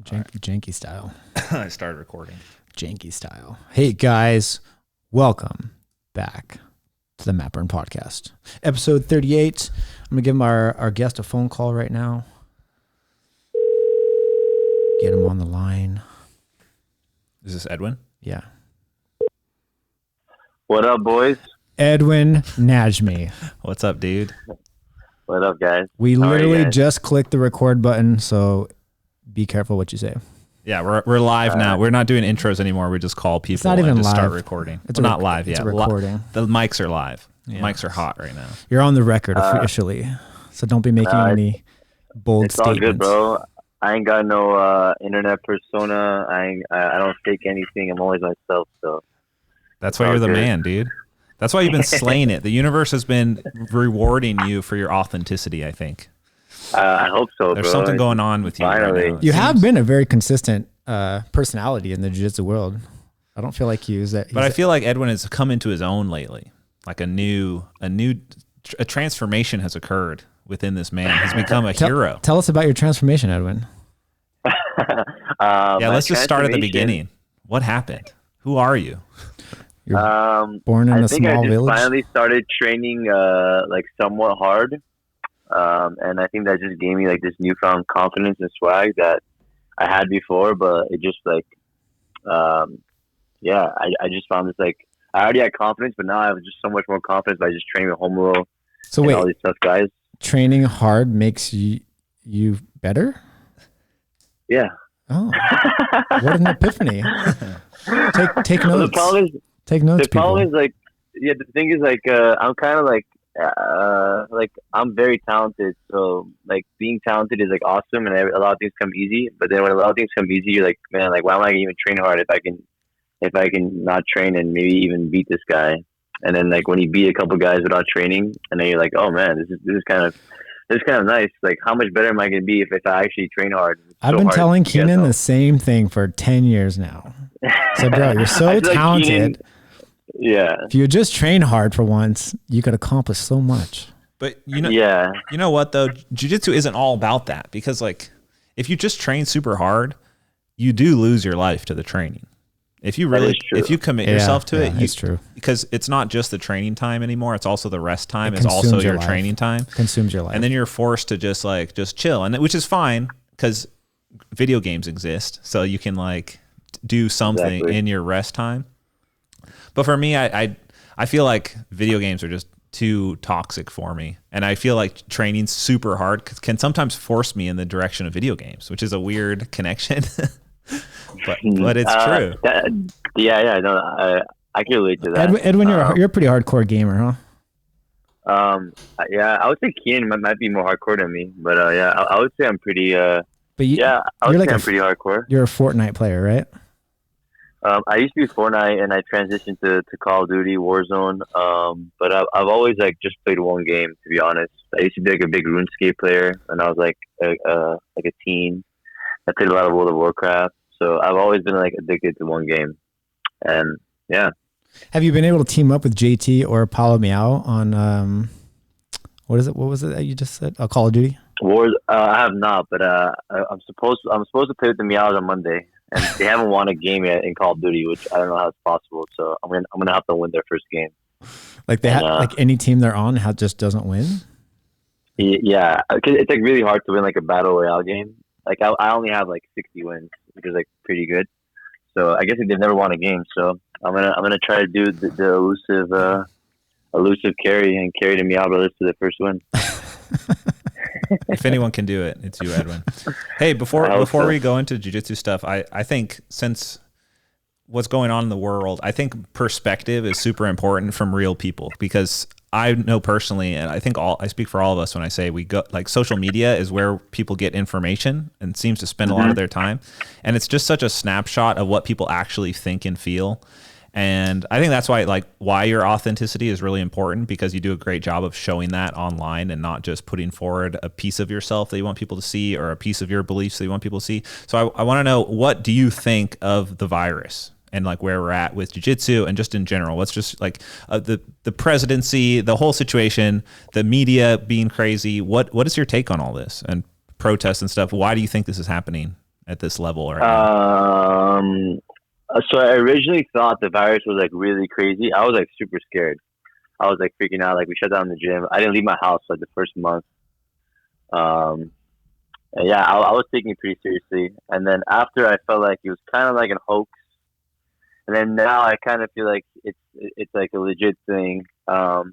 Janky style. I started recording. Janky style. Hey guys, welcome back to the Matburn Podcast. Episode 38. I'm going to give our guest a phone call right now. Get him on the line. Is this Edwin? Yeah. What up, boys? Edwin Najmi. What's up, dude? What up, guys? We literally just clicked the record button, so be careful what you say. Yeah, we're live now. We're not doing intros anymore. We just call people It's not even and just live. start recording. It's not live yet. It's a recording. The mics are live. Yeah. Mics are hot right now. You're on the record officially, so don't be making any bold statements. It's all good, bro. I ain't got no internet persona. I don't fake anything. I'm always myself. So that's why you're the man, dude. That's why you've been slaying it. The universe has been rewarding you for your authenticity, I think. I hope so, There's bro. something going on with you. Finally. Right now, You have been a very consistent personality in the jiu-jitsu world. I don't feel like you use that. But I feel like Edwin has come into his own lately. Like a transformation has occurred within this man. He's become a hero. Tell us about your transformation, Edwin. Yeah, let's just start at the beginning. What happened? Who are you? You're born in a small village. I finally started training like somewhat hard, and I think that just gave me like this newfound confidence and swag that I had before. But it just like, I just found this like I already had confidence, but now I have just so much more confidence by just training with Homerow. So and wait, all these tough guys. Training hard makes you better? Yeah. Oh, what an epiphany! Take notes. Take notes. The problem is like, yeah, the thing is like, I'm kind of like I'm very talented. So like being talented is like awesome, and a lot of things come easy. But then when a lot of things come easy, you're like, man, like why am I gonna even train hard if I can not train and maybe even beat this guy? And then like when you beat a couple guys without training, and then you're like, oh man, this is kind of nice. Like how much better am I gonna be if I actually train hard? I've been telling Keenan the same thing for 10 years now. So bro, you're so talented. Keenan, yeah. If you just train hard for once, you could accomplish so much. But you know what though? Jiu-jitsu isn't all about that, because like if you just train super hard, you do lose your life to the training. If you commit yourself to it, it's true. Because it's not just the training time anymore. It's also the rest time. It's also your training time. Consumes your life. And then you're forced to just chill, and which is fine because video games exist, so you can like do something in your rest time. But for me, I feel like video games are just too toxic for me. And I feel like training super hard can sometimes force me in the direction of video games, which is a weird connection. but it's true. I can relate to that. Edwin, you're a pretty hardcore gamer, huh? Yeah, I would say Keenan might be more hardcore than me, but I would say I'm pretty. I'm pretty hardcore. You're a Fortnite player, right? I used to be Fortnite, and I transitioned to Call of Duty, Warzone. But I've always like just played one game, to be honest. I used to be like a big RuneScape player, and I was like a teen. I played a lot of World of Warcraft, so I've always been like addicted to one game. And yeah. Have you been able to team up with JT or Paulo Miao on what was it that you just said? Call of Duty? I have not, but I'm supposed to play with the Miaos on Monday. And they haven't won a game yet in Call of Duty, which I don't know how it's possible. So I'm gonna have to win their first game. Like like any team they're on just doesn't win. Yeah, because it's like really hard to win like a battle royale game. Like I only have like 60 wins, which is like pretty good. So I guess they've never won a game. So I'm gonna try to do the elusive carry and carry the Miao brothers to the first win. If anyone can do it, it's you, Edwin. Hey, before we go into jiu-jitsu stuff, I think since what's going on in the world, I think perspective is super important from real people, because I know personally, and I think I speak for all of us when I say we go, like, social media is where people get information and seems to spend a lot of their time. And it's just such a snapshot of what people actually think and feel. And I think that's why your authenticity is really important, because you do a great job of showing that online and not just putting forward a piece of yourself that you want people to see or a piece of your beliefs that you want people to see. So I want to know, what do you think of the virus and like where we're at with jiu-jitsu and just in general? Let's just like the presidency, the whole situation, the media being crazy. What is your take on all this and protests and stuff? Why do you think this is happening at this level right now? So I originally thought the virus was like really crazy. I was like super scared. I was like freaking out. Like we shut down the gym. I didn't leave my house like the first month. And yeah, I was taking it pretty seriously. And then after, I felt like it was kind of like a hoax. And then now I kind of feel like it's like a legit thing. But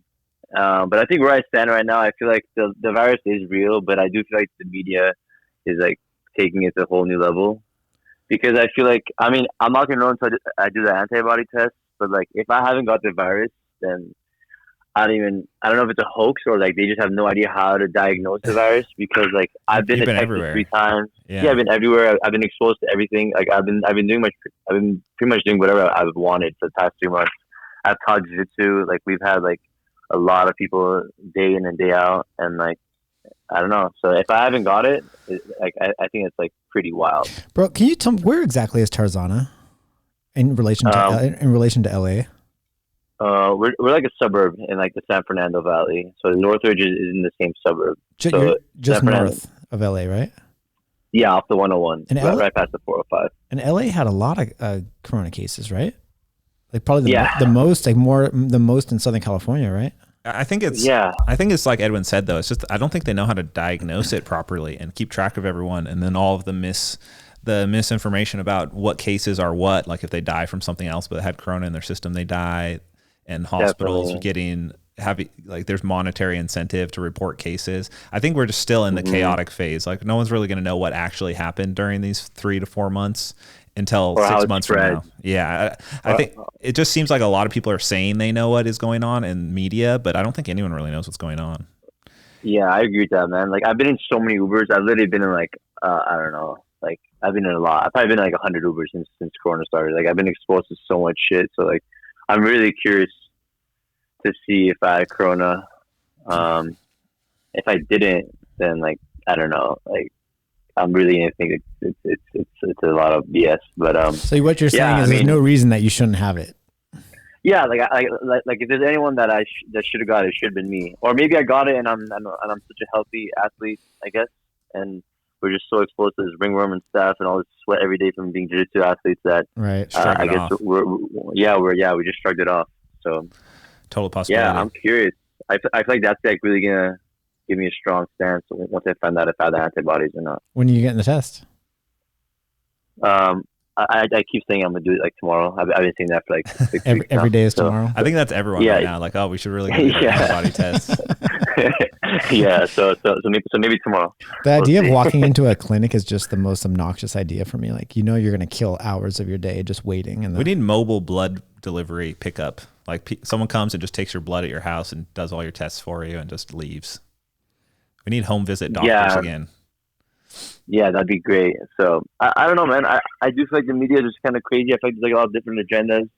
I think where I stand right now, I feel like the virus is real, but I do feel like the media is like taking it to a whole new level. Because I feel like, I mean, I'm not going to know until I do the antibody test, but like if I haven't got the virus, then I don't know if it's a hoax or like they just have no idea how to diagnose the virus, because like I've been infected 3 times. Yeah, I've been everywhere. I've been exposed to everything. Like I've been pretty much doing whatever I've wanted for the past 3 months. I've taught jiu-jitsu. Like we've had like a lot of people day in and day out, and like I don't know. So if I haven't got it, like I think it's like pretty wild. Bro, can you tell me where exactly is Tarzana in relation to LA? We're like a suburb in like the San Fernando Valley. So Northridge is in the same suburb. You're just north of LA, right? Yeah, off the 101, and right past the 405. And LA had a lot of corona cases, right? Like probably the most in Southern California, right? I think it's like Edwin said though. It's just I don't think they know how to diagnose it properly and keep track of everyone, and then all of the misinformation about what cases are what. Like if they die from something else but had corona in their system, they die. And hospitals there's monetary incentive to report cases. I think we're just still in the chaotic phase. Like no one's really going to know what actually happened during these 3 to 4 months until 6 months from now. Yeah. I think it just seems like a lot of people are saying they know what is going on in media, but I don't think anyone really knows what's going on. Yeah, I agree with that, man. Like I've been in so many Ubers. I've literally been in like, I don't know, like I've been in a lot. I've probably been in like 100 Ubers since Corona started. Like I've been exposed to so much shit. So like, I'm really curious to see if I had Corona. If I didn't, then like I don't know. Like I'm really gonna think it's a lot of BS. But so what you're saying is there's no reason that you shouldn't have it. Yeah, like if there's anyone that that should have got it, it should have been me. Or maybe I got it and I'm such a healthy athlete, I guess, and we're just so exposed to this ringworm and stuff and all this sweat every day from being jiu-jitsu athletes that I guess we just shrugged it off. So total possibility. Yeah, I'm curious. I feel like that's like really gonna give me a strong stance once I find out if I have the antibodies or not. When are you getting the test? I keep saying I'm gonna do it like tomorrow. I've been saying that for like 6 weeks every now, day is tomorrow. I think that's everyone right now. Like, oh, we should really get an antibody test. Yeah, so maybe tomorrow. The idea of walking into a clinic is just the most obnoxious idea for me. Like, you're going to kill hours of your day just waiting. And we need mobile blood delivery pickup. Like someone comes and just takes your blood at your house and does all your tests for you and just leaves. We need home visit doctors again. Yeah, that'd be great. So I don't know, man. I do feel like the media is just kind of crazy. I feel like there's like a lot of different agendas.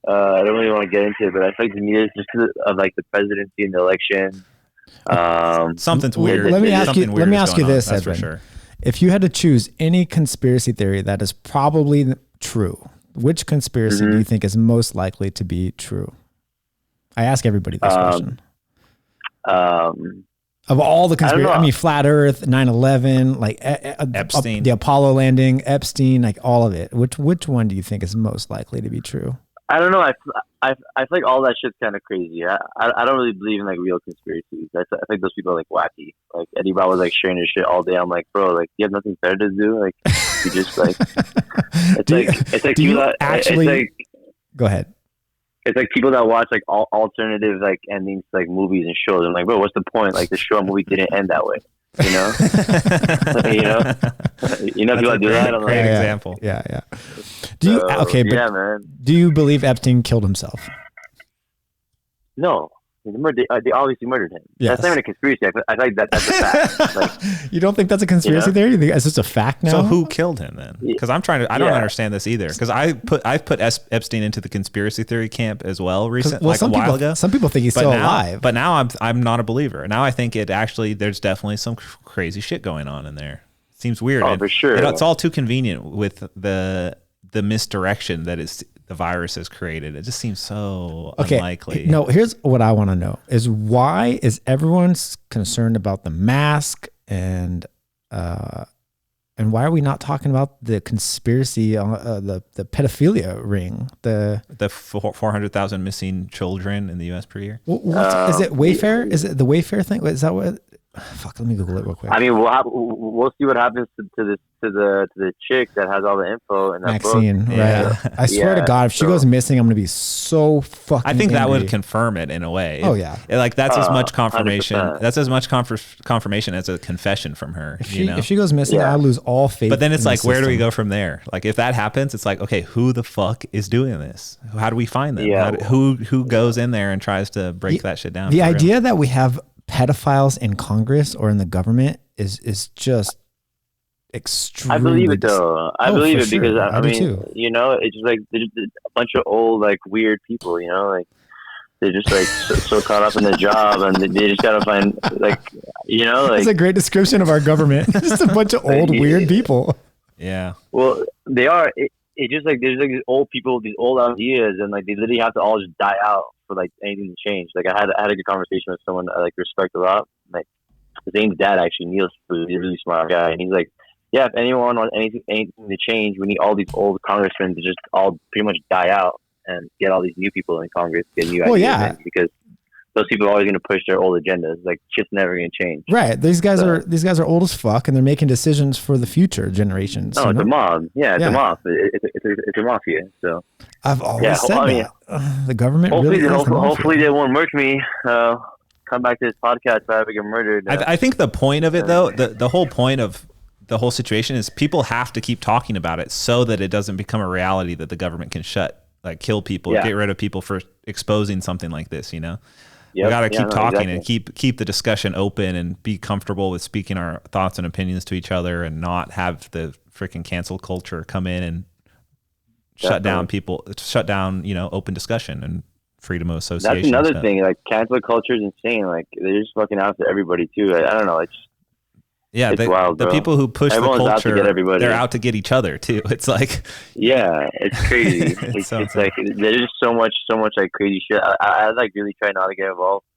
I don't really want to get into it, but I feel like the media is just because of like the presidency and the election. Something's weird. Let me ask you this, Edwin. For sure. If you had to choose any conspiracy theory that is probably true, which conspiracy do you think is most likely to be true? I ask everybody this question. Of all the conspiracy, I mean, flat Earth, 9/11, like Epstein, the Apollo landing, Epstein, like all of it. Which one do you think is most likely to be true? I don't know. I feel like all that shit's kind of crazy. I don't really believe in like real conspiracies. I think those people are like wacky. Like Eddie Bravo was like sharing his shit all day. I'm like, bro, like you have nothing better to do. Like you just like it's like people that actually. It's like, go ahead. It's like people that watch like alternative like endings to, like movies and shows. I'm like, bro, what's the point? Like the show and movie didn't end that way. You know, people that do that. I'm great example. Yeah. Do you man. Do you believe Epstein killed himself? No, they obviously murdered him. Yes. That's not even a conspiracy. I think that's a fact. Like, you don't think that's a conspiracy theory? You think it's just a fact now? So who killed him then? Because I don't understand this either. Because I've put Epstein into the conspiracy theory camp as well recently, a while ago. Some people think he's still alive. But now I'm not a believer. Now I think there's definitely some crazy shit going on in there. It seems weird. Oh, for sure. It's all too convenient with the misdirection that is the virus has created. It just seems so unlikely. No, here's what I want to know is why is everyone concerned about the mask and And why are we not talking about the conspiracy, the pedophilia ring, the 400,000 missing children in the U.S. per year? Is it Wayfair? Is it the Wayfair thing? Is that what? Fuck, let me Google it real quick. I mean, we'll see what happens to the chick that has all the info in that Maxine, book. Right? Yeah. I swear to God, if she goes missing, I'm gonna be so fucking. I think that angry. would confirm it in a way. Oh yeah, like that's as much confirmation. 100%. That's as much confirmation as a confession from her. If she goes missing, I lose all faith. But then it's like, where do we system. go from there? Like if that happens, it's like, okay, who the fuck is doing this? How do we find them? Yeah. Who goes in there and tries to break that shit down? The idea that we have pedophiles in Congress or in the government is just extremely. I believe it though. I believe it because I do mean, too. you know, it's just like there's a bunch of old like weird people. You know, like they're just like so caught up in their job, and they just gotta find like, you know, like That's a great description of our government. Just a bunch of old weird people. Yeah. Well, they are. It's just like there's like these old people with these old ideas, and like they literally have to all just die out for like anything to change. Like I had a good conversation with someone I like respect a lot. Like his name's Dad actually, Neil. He's a really smart guy, and he's like, yeah, if anyone wants anything to change, we need all these old congressmen to just all pretty much die out and get all these new people in Congress, get new ideas in, because those people are always going to push their old agendas. Like shit's never going to change. Right. These guys are old as fuck, and they're making decisions for the future generations. No, it's a mob. Yeah, it's a mob. Mm-hmm. It's a mafia. So I've always said that. The government hopefully they won't murder me. Come back to this podcast if I ever get murdered. I think the point of it though, the whole point of the whole situation is people have to keep talking about it so that it doesn't become a reality that the government can kill people, get rid of people for exposing something like this, you know? We got to keep talking and keep the discussion open and be comfortable with speaking our thoughts and opinions to each other and not have the freaking cancel culture come in and shut down, you know, open discussion and freedom of association. That's another thing. Like cancel culture is insane. Like they're just fucking out to everybody too. I don't know. It's wild, the people who push Everyone's the culture, out to get everybody. They're out to get each other too. It's like, yeah, it's crazy. it's like there's just so much like crazy shit. I like really try not to get involved.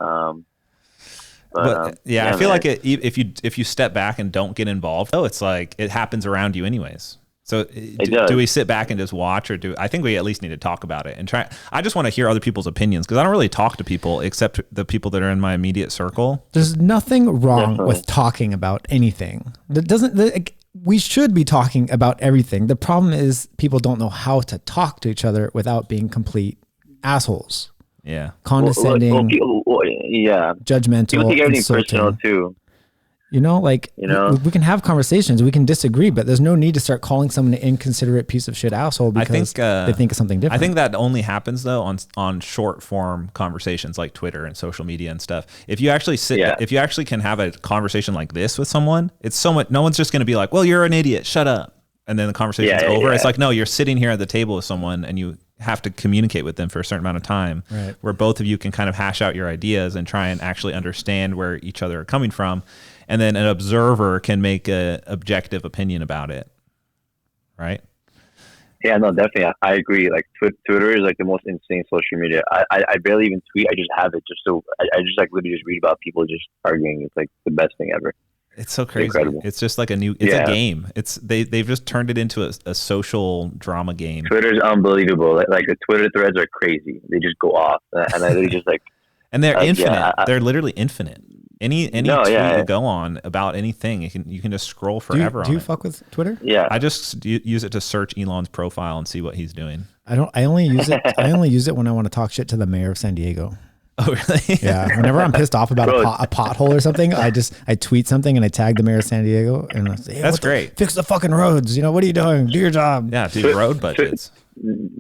I feel like if you step back and don't get involved, though, it's like it happens around you anyways. So do we sit back and just watch, or I think we at least need to talk about it and try. I just want to hear other people's opinions because I don't really talk to people except the people that are in my immediate circle. There's nothing wrong with talking about anything. We should be talking about everything. The problem is people don't know how to talk to each other without being complete assholes. Yeah. Condescending. Judgmental. People take everything insulting. personal too. You know, like, we can have conversations, we can disagree, but there's no need to start calling someone an inconsiderate piece of shit asshole because they think of something different. I think that only happens though on short form conversations like Twitter and social media and stuff. If you actually if you actually can have a conversation like this with someone, it's so much, no one's just going to be like, well, you're an idiot, shut up. And then the conversation's over. It's like, no, you're sitting here at the table with someone and you have to communicate with them for a certain amount of time, where both of you can kind of hash out your ideas and try and actually understand where each other are coming from. And then an observer can make a objective opinion about it. Right? Yeah, no, definitely. I agree. Like Twitter is like the most insane social media. I barely even tweet. I just have it just so I just like literally just read about people just arguing. It's like the best thing ever. It's so crazy. Incredible. It's just like a game. They've just turned it into a social drama game. Twitter's unbelievable. Like the Twitter threads are crazy. They just go off, and I literally just like. And they're infinite. Yeah, they're literally infinite. Any tweet you go on about anything, you can just scroll forever. Do you fuck with Twitter? Yeah, I just use it to search Elon's profile and see what he's doing. I only use it. I only use it when I want to talk shit to the mayor of San Diego. Oh really? Yeah. Whenever I'm pissed off about a pothole or something, I tweet something and I tag the mayor of San Diego and I say, hey, that's great. Fix the fucking roads. You know, what are you doing? Do your job. Yeah, do road budgets.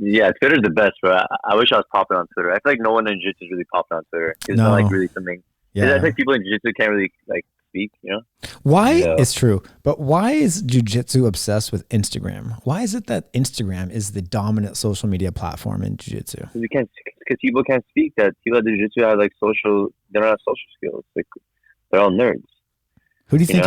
Yeah, Twitter's the best, bro. I wish I was popular on Twitter. I feel like no one in jiu-jitsu is really popular on Twitter. It's not like really something. Yeah. I think people in jiu-jitsu can't really like speak, you know? It's true. But why is jiu-jitsu obsessed with Instagram? Why is it that Instagram is the dominant social media platform in jiu-jitsu? Because people can't speak. That people at jiu-jitsu have like they don't have social skills. Like they're all nerds. Who do you think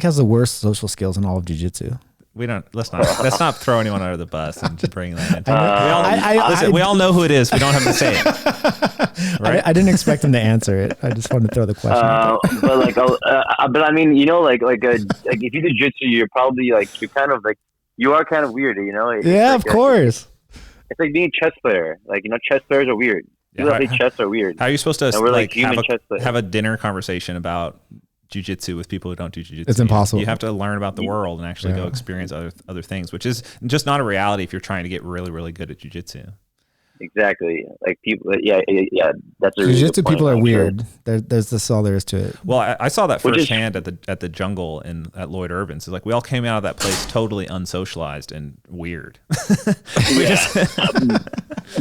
has the worst social skills in all of jiu-jitsu? let's not throw anyone under the bus and bring that into we all know who it is. We don't have to say it. Right? I didn't expect him to answer it. I just wanted to throw the question out there. But I mean, you know, like if you do jiu-jitsu, you're probably like, you're kind of like, you are kind of weird, you know? Of course. It's like being a chess player. Like, you know, chess players are weird. People that play chess are weird. How are you supposed to like have a dinner conversation about jiu-jitsu with people who don't do jiu-jitsu? It's impossible. You have to learn about the world and actually go experience other things, which is just not a reality if you're trying to get really, really good at jiu-jitsu. Exactly. Like people, that's a jiu-jitsu really people are weird. That's all there is to it. Well, I saw that firsthand at the jungle at Lloyd Irvin's. It's like we all came out of that place totally unsocialized and weird.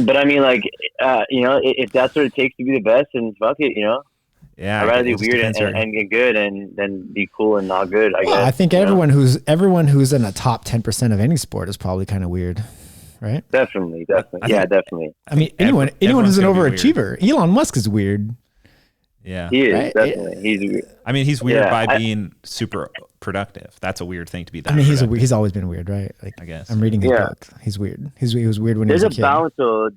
But I mean, like, you know, if that's what it takes to be the best, then fuck it, you know. Yeah, I'd rather be weird and get good and then be cool and not good. I guess. I think everyone who's in the top 10% of any sport is probably kind of weird, right? Definitely. Definitely. I mean, anyone who's an overachiever. Elon Musk is weird. Yeah, he is, right? Definitely. He's weird. I mean, he's weird by being super productive. That's a weird thing to be. That he's always been weird, right? Like, I guess I'm reading his book. He's weird. He was weird when he was a kid. There's a balance though.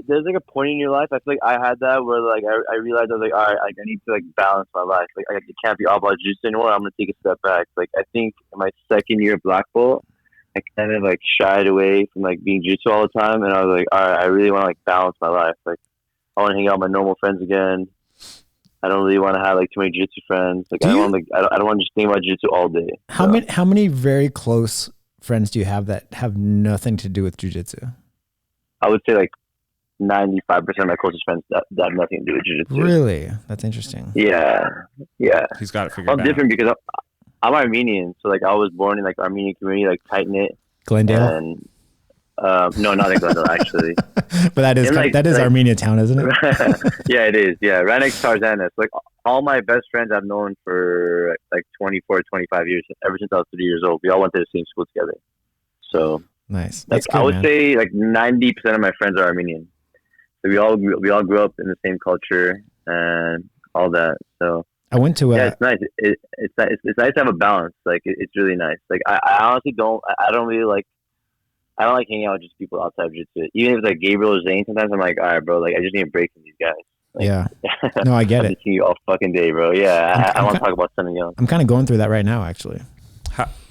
There's like a point in your life. I feel like I had that where like I realized I was like, all right, like I need to like balance my life. Like I can't be all about jiu-jitsu anymore. I'm gonna take a step back. Like I think in my second year of black belt, I kind of like shied away from like being jiu-jitsu all the time, and I was like, all right, I really want to like balance my life. Like I want to hang out with my normal friends again. I don't really want to have like too many jiu-jitsu friends. Like I don't want to just think about jiu-jitsu all day. How many very close friends do you have that have nothing to do with jiu-jitsu? I would say like 95% of my closest friends that have nothing to do with jiu-jitsu. Really? That's interesting. Yeah. He's got it figured out. I'm different because I'm Armenian, so like I was born in like Armenian community, like tight knit. Glendale. And no, not in Glendale actually. But that is like Armenia town, isn't it? Yeah, it is. Yeah, right next to Tarzana. Like all my best friends I've known for like 24, 25 years, ever since I was 3 years old. We all went to the same school together. So nice. That's good, I would say like 90% of my friends are Armenian. So we all grew up in the same culture and all that. So I went to it's nice. It's nice to have a balance. Like it's really nice. Like I honestly don't like hanging out with just people outside of jiu-jitsu. Even if it's like Gabriel or Zane, sometimes I'm like, all right, bro, like I just need a break from these guys. Like, yeah. No, I get it. I've seen you all fucking day, bro. Yeah, I want to talk about something else. I'm kind of going through that right now, actually.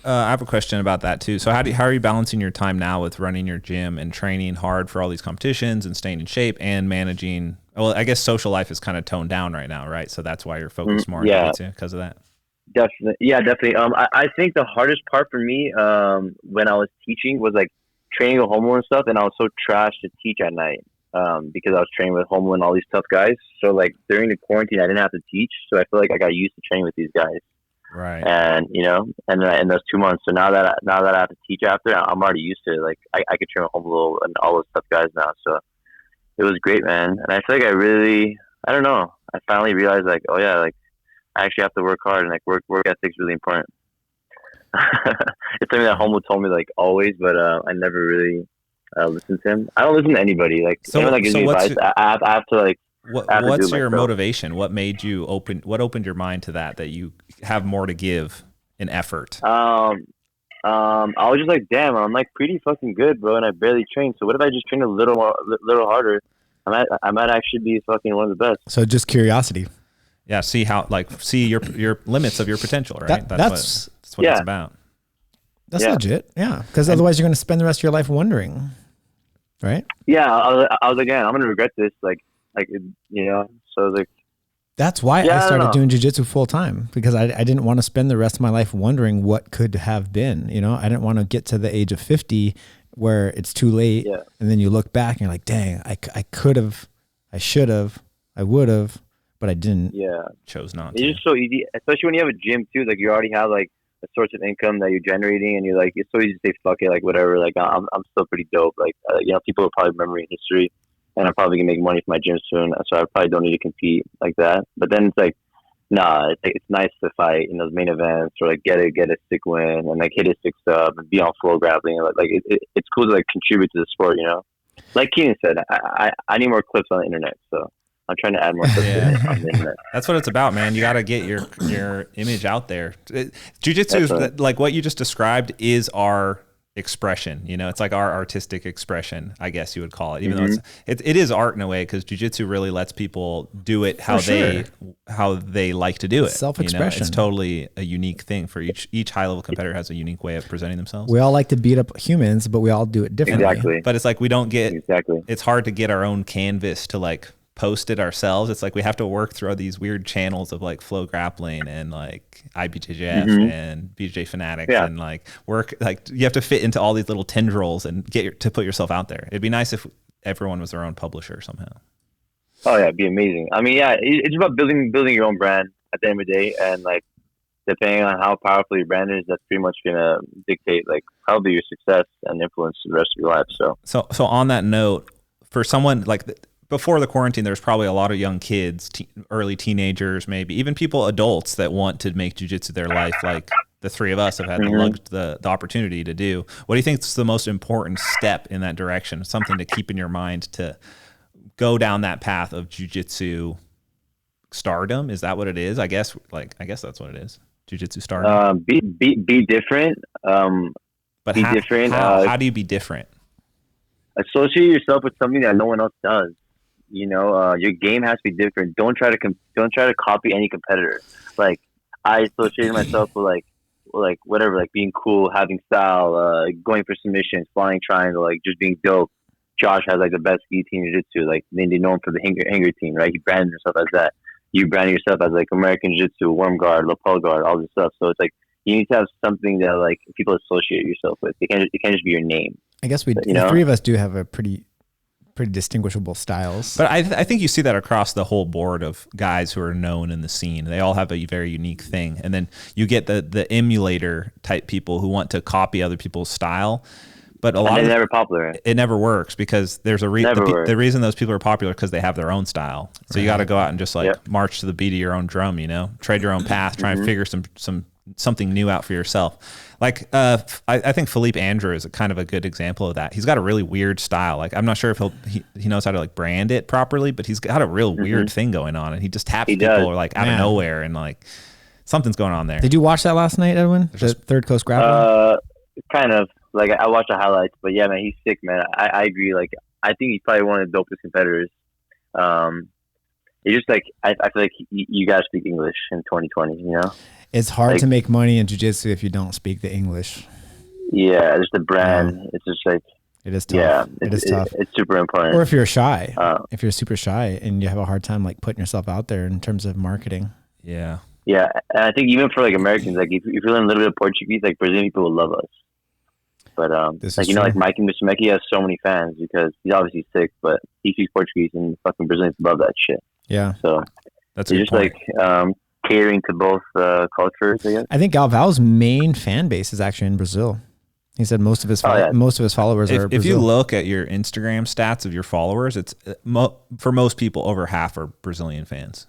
I have a question about that too. So how are you balancing your time now with running your gym and training hard for all these competitions and staying in shape and managing? Well, I guess social life is kind of toned down right now, right? So that's why you're focused more on jiu-jitsu because of that. Definitely. Yeah, definitely. I think the hardest part for me when I was teaching was like training with Homo and stuff, and I was so trash to teach at night because I was training with Homo and all these tough guys. So like during the quarantine, I didn't have to teach, so I feel like I got used to training with these guys. Right. And you know, and in those 2 months, so now that I have to teach after, I'm already used to it. Like I could train with Homo and all those tough guys now. So it was great, man. And I feel like I don't know. I finally realized like, oh yeah, like I actually have to work hard, and like work ethic's really important. It's something that Homo told me like always, but I never really listened to him. I don't listen to anybody. Like anyone that gives me advice, I have to like. What's your motivation? What made you what opened your mind to that you have more to give in effort? I was just like, damn, I'm like pretty fucking good, bro, and I barely train. So what if I just train a little harder? I might actually be fucking one of the best. So just curiosity. Yeah, see your limits of your potential, right? That's what it's about. That's legit. Yeah, because otherwise you're going to spend the rest of your life wondering, right? Yeah, I was like, man, I'm going to regret this. Like, you know, so like. That's why I started doing jiu-jitsu full time, because I didn't want to spend the rest of my life wondering what could have been. You know, I didn't want to get to the age of 50 where it's too late, and then you look back and you're like, dang, I could have, I should have, I would have, but I didn't. Yeah, chose not to. It's just so easy, especially when you have a gym too. Like you already have like a source of income that you're generating, and you're like, it's so easy to say fuck it, like whatever. Like I'm still pretty dope. Like you know, people will probably remember me in history. And I'm probably gonna make money from my gym soon, so I probably don't need to compete like that. But then it's like, nah, it's nice to fight in those main events or like get a sick win and like hit a sick sub and be on floor grappling. Like it's cool to like contribute to the sport, you know. Like Keenan said, I need more clips on the internet, so I'm trying to add more stuff on the internet. That's what it's about, man. You got to get your image out there. Jiu-jitsu is like what you just described is our expression. You know, it's like our artistic expression, I guess you would call it. Even though it is art in a way, because jiu-jitsu really lets people do it how they like to do it. Self-expression. You know? It's totally a unique thing for each high-level competitor has a unique way of presenting themselves. We all like to beat up humans, but we all do it differently. Exactly. But it's like we don't get it's hard to get our own canvas to like post it ourselves. It's like we have to work through all these weird channels of like Flow Grappling and like IBJJF and BJJ Fanatics and like work, like you have to fit into all these little tendrils and to put yourself out there. It'd be nice if everyone was their own publisher somehow. Oh yeah, it'd be amazing. I mean, yeah, it's about building your own brand at the end of the day, and like depending on how powerful your brand is, that's pretty much gonna dictate like probably your success and influence the rest of your life. So on that note, for someone like before the quarantine, there's probably a lot of young kids, early teenagers, maybe even adults that want to make jiu-jitsu their life, like the three of us have had the opportunity to do. What do you think is the most important step in that direction? Something to keep in your mind to go down that path of jiu-jitsu stardom? Is that what it is? I guess that's what it is. Jiu-jitsu stardom. Be different. But be different. How do you be different? Associate yourself with something that no one else does. You know, your game has to be different. Don't try to copy any competitor. Like I associated myself with like whatever, like being cool, having style, going for submissions, flying triangle, like just being dope. Josh has like the best ski team jiu-jitsu. Like they know him for the hanger team, right? He branded himself as that. You branded yourself as like American jiu-jitsu, worm guard, lapel guard, all this stuff. So it's like you need to have something that like people associate yourself with. It can't just be your name. I guess the three of us do have a pretty distinguishable styles. But I think you see that across the whole board of guys who are known in the scene. They all have a very unique thing. And then you get the emulator type people who want to copy other people's style. But a lot of never popular. It never works because there's the reason those people are popular because they have their own style. So you got to go out and just march to the beat of your own drum, you know, tread your own path, try and figure something new out for yourself. Like I think Philippe Andrew is kind of a good example of that. He's got a really weird style. Like I'm not sure if he knows how to like brand it properly, but he's got a real weird thing going on, and he just taps people like out of nowhere, and like something's going on there. Did you watch that last night, Edwin? The Third Coast Grappling? Kind of. Like I watched the highlights, but yeah, man, he's sick, man. I agree. Like I think he's probably one of the dopest competitors. It's just like I feel like you guys speak English in 2020. You know, it's hard to make money in jiu-jitsu if you don't speak the English. Yeah, just the brand. It's just like it is tough. Yeah, it is tough. It's super important. Or if you're shy, if you're super shy and you have a hard time like putting yourself out there in terms of marketing. Yeah. Yeah, and I think even for like Americans, like if you learn a little bit of Portuguese, like Brazilian people will love us. But like like Mike and Musumeci has so many fans because he's obviously sick, but he speaks Portuguese and fucking Brazilians love that shit. Yeah, so that's just point. Like catering to both cultures. I guess. I think Galvao's main fan base is actually in Brazil. He said most of his followers are. If you look at your Instagram stats of your followers, it's for most people over half are Brazilian fans.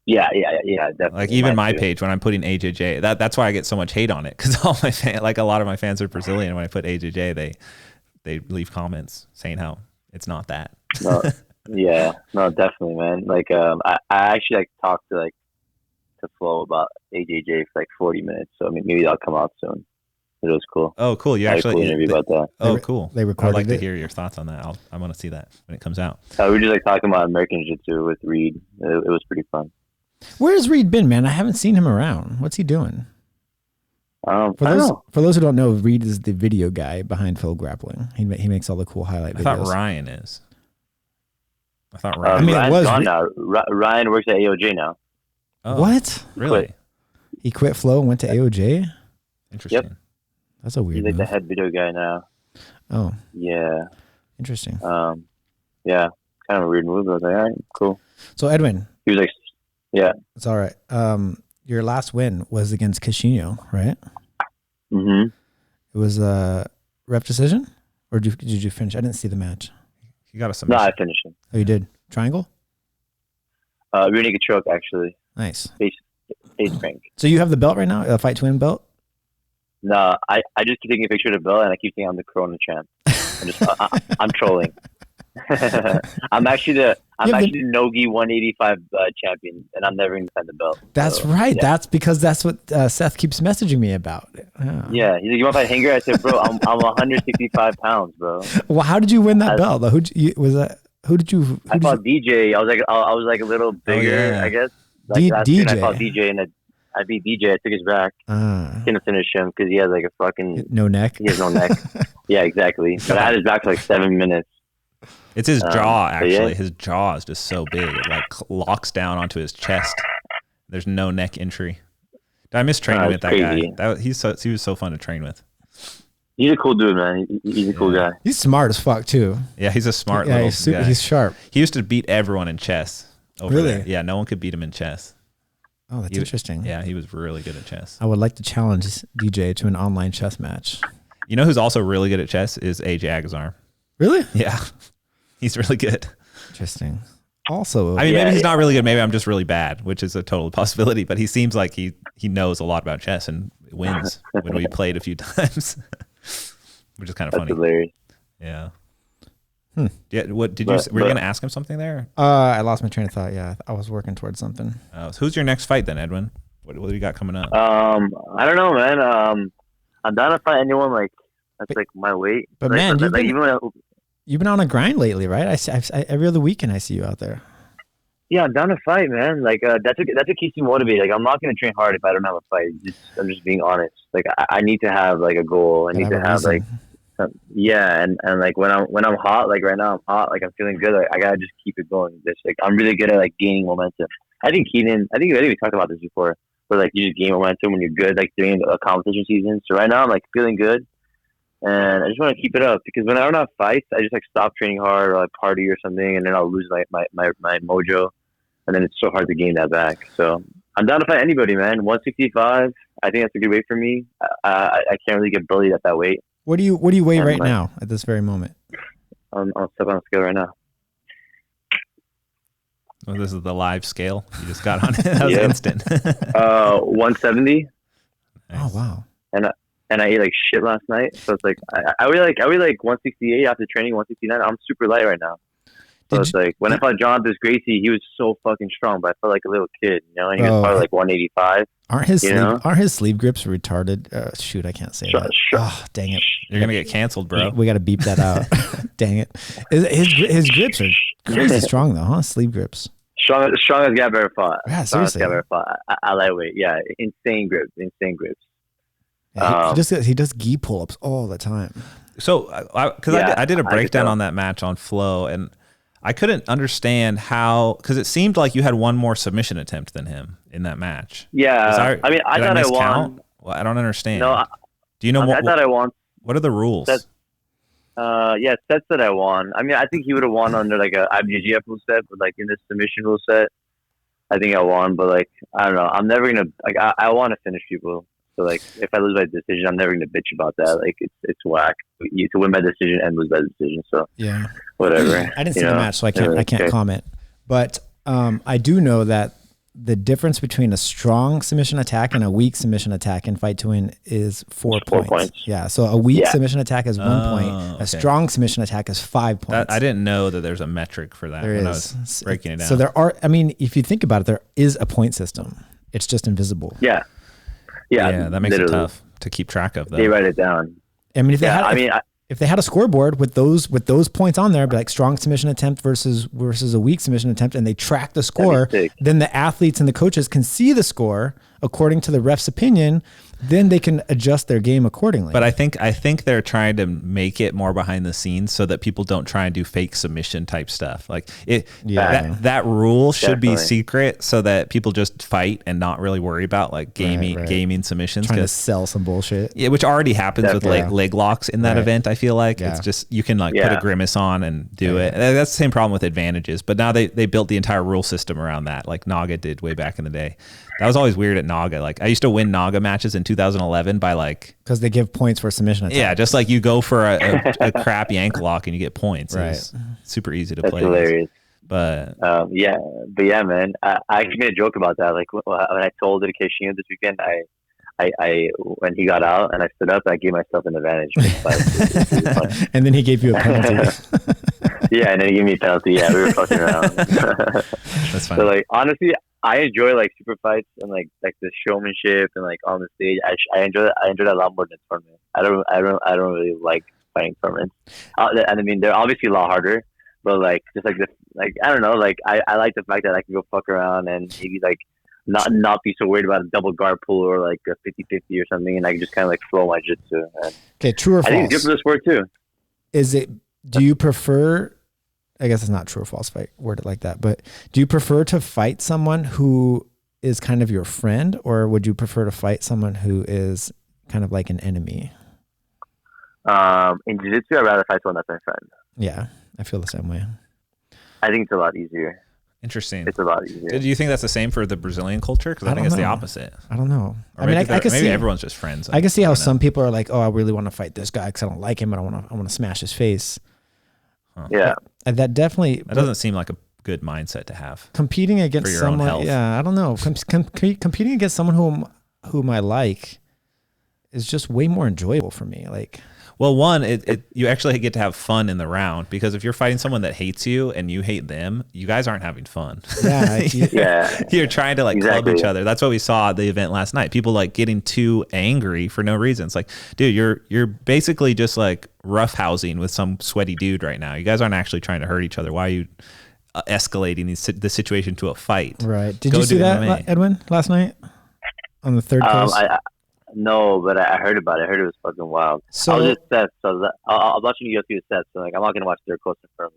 Yeah, definitely. Like even my page when I'm putting AJJ, that's why I get so much hate on it because all my like a lot of my fans are Brazilian. When I put AJJ, they leave comments saying how it's not that. No, yeah, no, definitely, man. Like I actually like talked to Flo about AJJ for like 40 minutes, so I mean maybe that'll come out soon. It was cool. Oh, cool! You actually cool interview about that. Oh, cool! They recorded I'd like to hear your thoughts on that. I want to see that when it comes out. We were just like talking about American Jiu-Jitsu with Reed. It was pretty fun. Where's Reed been, man? I haven't seen him around. What's he doing? For those who don't know, Reed is the video guy behind Flow Grappling. He makes all the cool highlight videos. I thought Ryan is. I thought Ryan. Ryan's gone now. Ryan works at AOJ now. Oh, what? Really? He quit Flow and went to AOJ? Interesting. Yep. That's a weird He's like move. the head video guy now. Oh. Yeah. Interesting. Yeah. Kind of a weird move. I was like, all right, cool. So Edwin. He was like, yeah. It's all right. Your last win was against Kishino, right? Mm-hmm. It was a ref decision? Or did you finish? I didn't see the match. You got a submission. No, I finished him. Oh, you did? Triangle? Rear naked choke, actually. Nice. Face crank. So you have the belt right now? A Fight to Win belt? No, I just keep taking a picture of the belt and I keep saying I'm the Corona champ. I'm trolling. I'm actually the Nogi 185 champion, and I'm never gonna defend the belt. That's right. Yeah. That's because that's what Seth keeps messaging me about. Yeah, he's like, "You want to fight Hanger?" I said, "Bro, I'm 165 pounds, bro." Well, how did you win that belt? Though? Who did you? I fought DJ. I was like a little bigger, I guess. Like DJ. I fought DJ, and I beat DJ. I took his back. Didn't finish him because he has like a fucking no neck. He has no neck. Yeah, exactly. But I had his back for like 7 minutes. It's his jaw, actually. Yeah. His jaw is just so big. It like locks down onto his chest. There's no neck entry. I miss training with that crazy guy. He was so fun to train with. He's a cool dude, man. He's a cool guy. He's smart as fuck too. Yeah, he's a smart little guy. He's sharp. He used to beat everyone in chess. Really? There. Yeah, no one could beat him in chess. Oh, that's interesting. Yeah, he was really good at chess. I would like to challenge DJ to an online chess match. You know who's also really good at chess is AJ Agazarm. Really? Yeah. He's really good. Interesting. Also, I mean, maybe he's not really good. Maybe I'm just really bad, which is a total possibility. But he seems like he knows a lot about chess and wins when we played a few times, which is kind of funny. Hilarious. Yeah. Yeah. What did you? Were you going to ask him something there? I lost my train of thought. Yeah, I was working towards something. So who's your next fight then, Edwin? What do you got coming up? I don't know, man. I'm down to fight anyone that's like my weight. But like, man, you've been on a grind lately, right? I every other weekend I see you out there. Yeah, I'm down to fight, man. Like that's what keeps me motivated. Like I'm not gonna train hard if I don't have a fight. I'm just being honest. Like I need to have like a goal. I need to have like and like when I'm hot, like right now I'm hot. Like I'm feeling good. Like I gotta just keep it going. Just like I'm really good at like gaining momentum. I think Keenan. I think we talked about this before. But like you just gain momentum when you're good, like during a competition season. So right now I'm like feeling good. And I just want to keep it up because when I don't have fights, I just like stop training hard or like party or something, and then I'll lose my mojo, and then it's so hard to gain that back. So I'm down to fight anybody, man. 165, I think that's a good weight for me. I can't really get bullied at that weight. What do you weigh right now at this very moment? I'll step on the scale right now. Oh, this is the live scale. You just got on it. That was instant. 170. Nice. Oh wow. And I ate like shit last night, so it's like I weigh like 168 after training, 169. I'm super light right now. So it's like when I fought Jonathan Gracie, he was so fucking strong, but I felt like a little kid, and he was probably like 185. Aren't his sleeve grips retarded? Shoot, I can't say that. Oh, dang it! You're gonna get canceled, bro. We got to beep that out. Dang it! His grips are crazy strong though, huh? Sleeve grips. Strong as Gab ever fought. Yeah, seriously. I lightweight. Yeah, insane grips. Yeah, he does gi pull-ups all the time. So, because I did a breakdown on that match on Flow, and I couldn't understand how, because it seemed like you had one more submission attempt than him in that match. Yeah, I thought I won. Well, I don't understand. No, do you know what? I thought I won. What are the rules? Seth said I won. I mean, I think he would have won under like a IBJJF rule set, but like in this submission rule set, I think I won. But like, I don't know. I'm never gonna like. I want to finish people. So like, if I lose by decision, I'm never gonna bitch about that. Like, it's whack. You to win by decision and lose by decision. So yeah, whatever. I didn't see the match, so I can't comment. But I do know that the difference between a strong submission attack and a weak submission attack in fight to win is 4 points. Yeah, so a weak submission attack is 1 point. A strong submission attack is 5 points. I didn't know that there's a metric for that. There when is. I was breaking it down. So there are. I mean, if you think about it, there is a point system. It's just invisible. Yeah, that makes it tough to keep track of. Though. They write it down. I mean, if they had a scoreboard with those points on there, be like strong submission attempt versus a weak submission attempt, and they track the score, then the athletes and the coaches can see the score according to the ref's opinion. Then they can adjust their game accordingly. But I think they're trying to make it more behind the scenes so that people don't try and do fake submission type stuff. Like that rule should be secret so that people just fight and not really worry about like gaming submissions. Trying to sell some bullshit. Yeah, which already happens with like leg locks in that event. I feel like it's just you can like put a grimace on and do it. And that's the same problem with advantages. But now they built the entire rule system around that, like Naga did way back in the day. That was always weird at Naga. Like I used to win Naga matches in 2011 by like because they give points for submission attack. Yeah, just like you go for a crappy ankle lock and you get points. Right. It's super easy to That's play. Hilarious. But yeah, man. I actually made a joke about that. Like when I told it to Keenan this weekend, I when he got out and I stood up, I gave myself an advantage. And then he gave you a penalty. Yeah, and then he gave me a penalty. Yeah, we were fucking around. That's fine. So like honestly, I enjoy like super fights and like the showmanship and like on the stage. I enjoy that. I enjoy that a lot more than tournament. I don't really like fighting tournaments. And I mean, they're obviously a lot harder, but like just like I don't know. Like I like the fact that I can go fuck around and maybe like not be so worried about a double guard pull or like a 50-50 or something, and I can just kind of like flow my jiu-jitsu. Okay, true or false? I think it's good for the sport too. Is it? Do you prefer? I guess it's not true or false if I word it like that, but do you prefer to fight someone who is kind of your friend, or would you prefer to fight someone who is kind of like an enemy? In jiu-jitsu, I'd rather fight someone that's my friend. Yeah, I feel the same way. I think it's a lot easier. Interesting. It's a lot easier. Do you think that's the same for the Brazilian culture? Because I think it's the opposite. I don't know. Or I can see everyone's just friends. I can see how some people are like, oh, I really want to fight this guy because I don't like him, but I want to smash his face. Huh. Yeah. That doesn't seem like a good mindset to have. Competing against someone, yeah, I don't know. Competing against someone whom I like is just way more enjoyable for me. Like, well, you actually get to have fun in the round, because if you're fighting someone that hates you and you hate them, you guys aren't having fun. Yeah, You're trying to like club each other. That's what we saw at the event last night. People like getting too angry for no reason. It's like, dude, you're basically just like roughhousing with some sweaty dude right now. You guys aren't actually trying to hurt each other. Why are you escalating the situation to a fight? Right. Did you see that, Edwin, last night on the third case? No, but I heard about it. I heard it was fucking wild. So I was just set. So I was watching UFC the sets. So like, I'm not gonna watch their close confirm.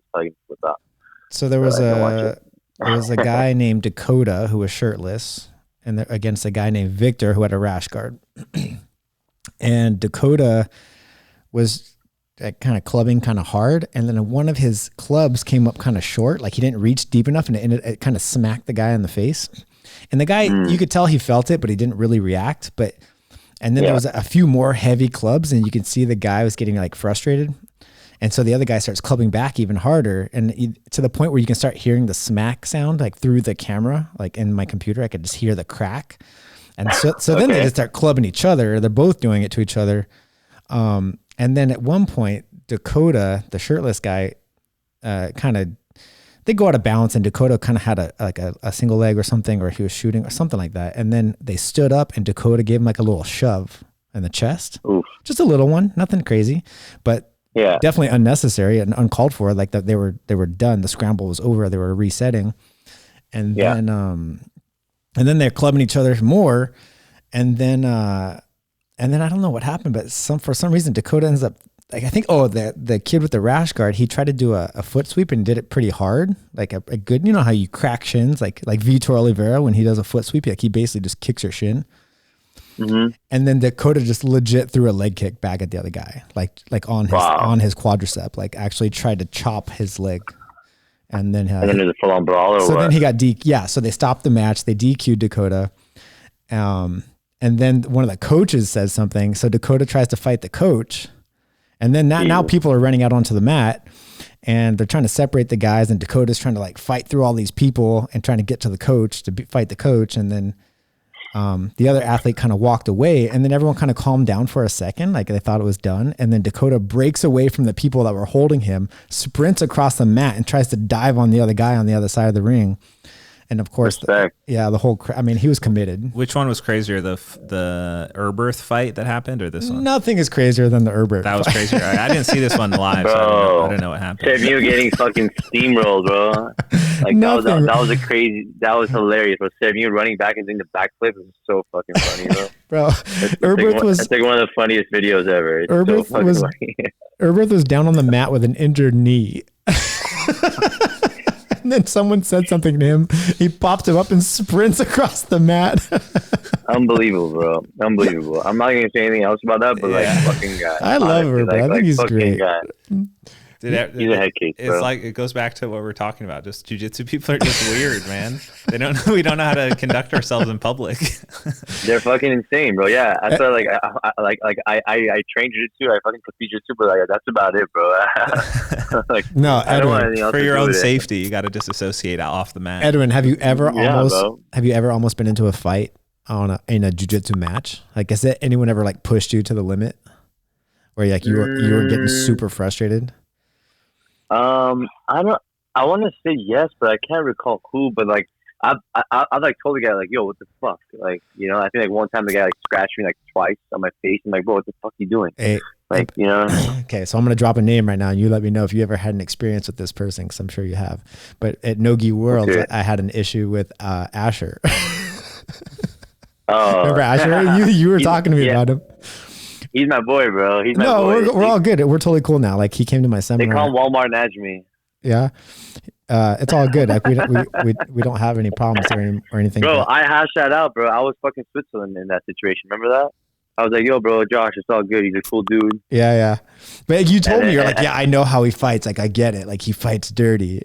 What's up? So there was a guy named Dakota who was shirtless, and against a guy named Victor who had a rash guard. And Dakota was kind of clubbing kind of hard, and then one of his clubs came up kind of short, like he didn't reach deep enough, and it kind of smacked the guy in the face. And the guy, you could tell he felt it, but he didn't really react. And then there was a few more heavy clubs, and you could see the guy was getting like frustrated. And so the other guy starts clubbing back even harder, and to the point where you can start hearing the smack sound like through the camera, like in my computer, I could just hear the crack. And so then they just start clubbing each other. They're both doing it to each other. And then at one point, Dakota, the shirtless guy, they go out of balance, and Dakota kind of had a single leg or something, or he was shooting or something like that. And then they stood up, and Dakota gave him like a little shove in the chest. Oof. Just a little one, nothing crazy, but definitely unnecessary and uncalled for. Like that they were done. The scramble was over. They were resetting. And then they're clubbing each other more. And then I don't know what happened, but for some reason Dakota ends up, like, I think, the kid with the rash guard, he tried to do a foot sweep and did it pretty hard. Like a good, you know how you crack shins, like Vitor Oliveira, when he does a foot sweep, like he basically just kicks your shin. Mm-hmm. And then Dakota just legit threw a leg kick back at the other guy, like on his quadricep, like actually tried to chop his leg. And then there's a full on brawl. Then he got so they stopped the match. They DQ'd Dakota. And then one of the coaches says something. So Dakota tries to fight the coach. And then now people are running out onto the mat, and they're trying to separate the guys, and Dakota's trying to like fight through all these people and trying to get to the coach to fight the coach. And then the other athlete kind of walked away, and then everyone kind of calmed down for a second, like they thought it was done. And then Dakota breaks away from the people that were holding him, sprints across the mat, and tries to dive on the other guy on the other side of the ring. And of course, the whole, he was committed. Which one was crazier, the Erberth fight that happened, or this one? Nothing is crazier than the Erberth. That was crazier. I didn't see this one live, bro. So I don't know what happened. Seville getting fucking steamrolled, bro. Like that was hilarious. Bro, Seville running back and doing the backflip was so fucking funny, bro. Bro, it's like one of the funniest videos ever. Erberth was down on the mat with an injured knee. And then someone said something to him. He popped him up and sprints across the mat. Unbelievable, bro. Unbelievable. I'm not going to say anything else about that, but fucking guy. I love her, bro. I think he's great. He's a head case, bro. It's like, it goes back to what we're talking about. Just jiu-jitsu people are just weird, man. We don't know how to conduct ourselves in public. They're fucking insane, bro. Yeah, that's why, I train jiu-jitsu. I fucking compete jiu-jitsu, but that's about it, bro. I don't want anything else for your own safety. You got to disassociate off the mat. Edwin, have you ever almost been into a fight in a jiu-jitsu match? Like, has anyone ever like pushed you to the limit, where like you were getting super frustrated? I don't. I want to say yes, but I can't recall who. But like, I like told the guy like, yo, what the fuck? Like, you know, I think like one time the guy like scratched me like twice on my face. I'm like, bro, what the fuck are you doing? Hey, like, you know. Okay, so I'm gonna drop a name right now, and you let me know if you ever had an experience with this person, because I'm sure you have. But at Nogi Worlds, okay. I had an issue with Asher. Oh, remember Asher? You were talking to me about him. He's my boy, bro. He's my boy. We're all good. We're totally cool now. Like, he came to my seminar. They call him Walmart Najmi. Yeah. It's all good. Like, we don't have any problems or anything. Bro, I hashed that out, bro. I was fucking Switzerland in that situation. Remember that? I was like, yo, bro, Josh, it's all good. He's a cool dude. Yeah. But you told me, you're like, yeah, I know how he fights. Like, I get it. Like, he fights dirty.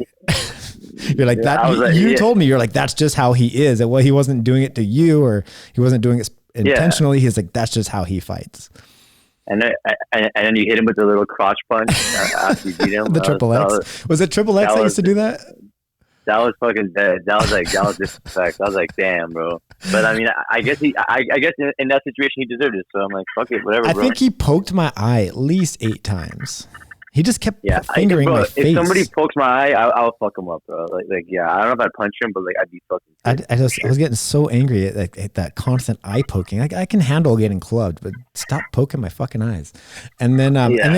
You're like, that. You told me, you're like, that's just how he is. Well, he wasn't doing it to you, or he wasn't doing it intentionally. He's like, that's just how he fights. And then you hit him with the little crotch punch after you beat him. The triple X. Was it triple X that used to do that? That was fucking dead. That was disrespect. I was like, damn, bro. But I mean, I guess in that situation he deserved it. So I'm like, fuck it, whatever. I think he poked my eye at least 8 times. He just kept fingering my face. If somebody pokes my eye, I'll fuck him up, bro. Like, yeah, I don't know if I'd punch him, but like, I'd be fucking. I was getting so angry at that constant eye poking. Like, I can handle getting clubbed, but stop poking my fucking eyes. And then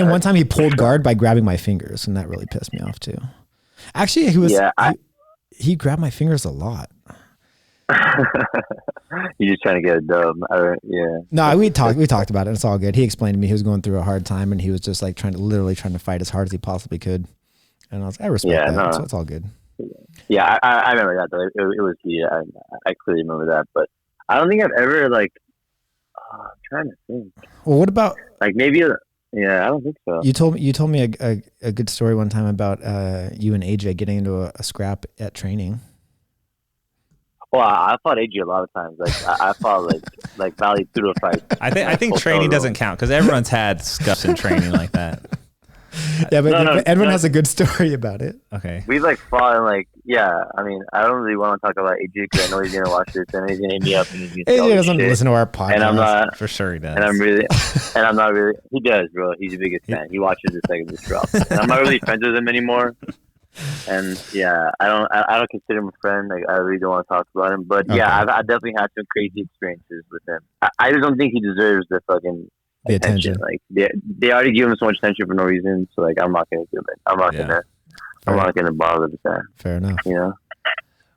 one time he pulled guard by grabbing my fingers, and that really pissed me off too. Actually, he grabbed my fingers a lot. You're just trying to get a dub. Yeah. No, we talked about it. It's all good. He explained to me he was going through a hard time, and he was just like trying to fight as hard as he possibly could. And I respect that. No. So it's all good. Yeah, I remember that though. It was I clearly remember that, but I don't think I've ever like. I'm trying to think. Well, what about like maybe? Yeah, I don't think so. You told me a good story one time about you and AJ getting into a scrap at training. Well, I fought AJ a lot of times. Like I fought like Valley Tudo fights. I think training doesn't count because everyone's had scuffs in training like that. Yeah, but Edwin has a good story about it. Okay. We like fought and like I mean I don't really want to talk about AJ because I know he's gonna watch this and he's gonna hit me up and he's gonna AJ doesn't listen to our podcast. And I'm not for sure he does. And I'm not really. He does, bro. He's the biggest fan. He watches this like this drop. And I'm not really friends with him anymore. And yeah, I don't consider him a friend. Like I really don't want to talk about him. But okay. Yeah, I definitely had some crazy experiences with him. I just don't think he deserves the fucking attention. Like they already give him so much attention for no reason. So like I'm not gonna do it. I'm not gonna bother with that. Fair enough. You know.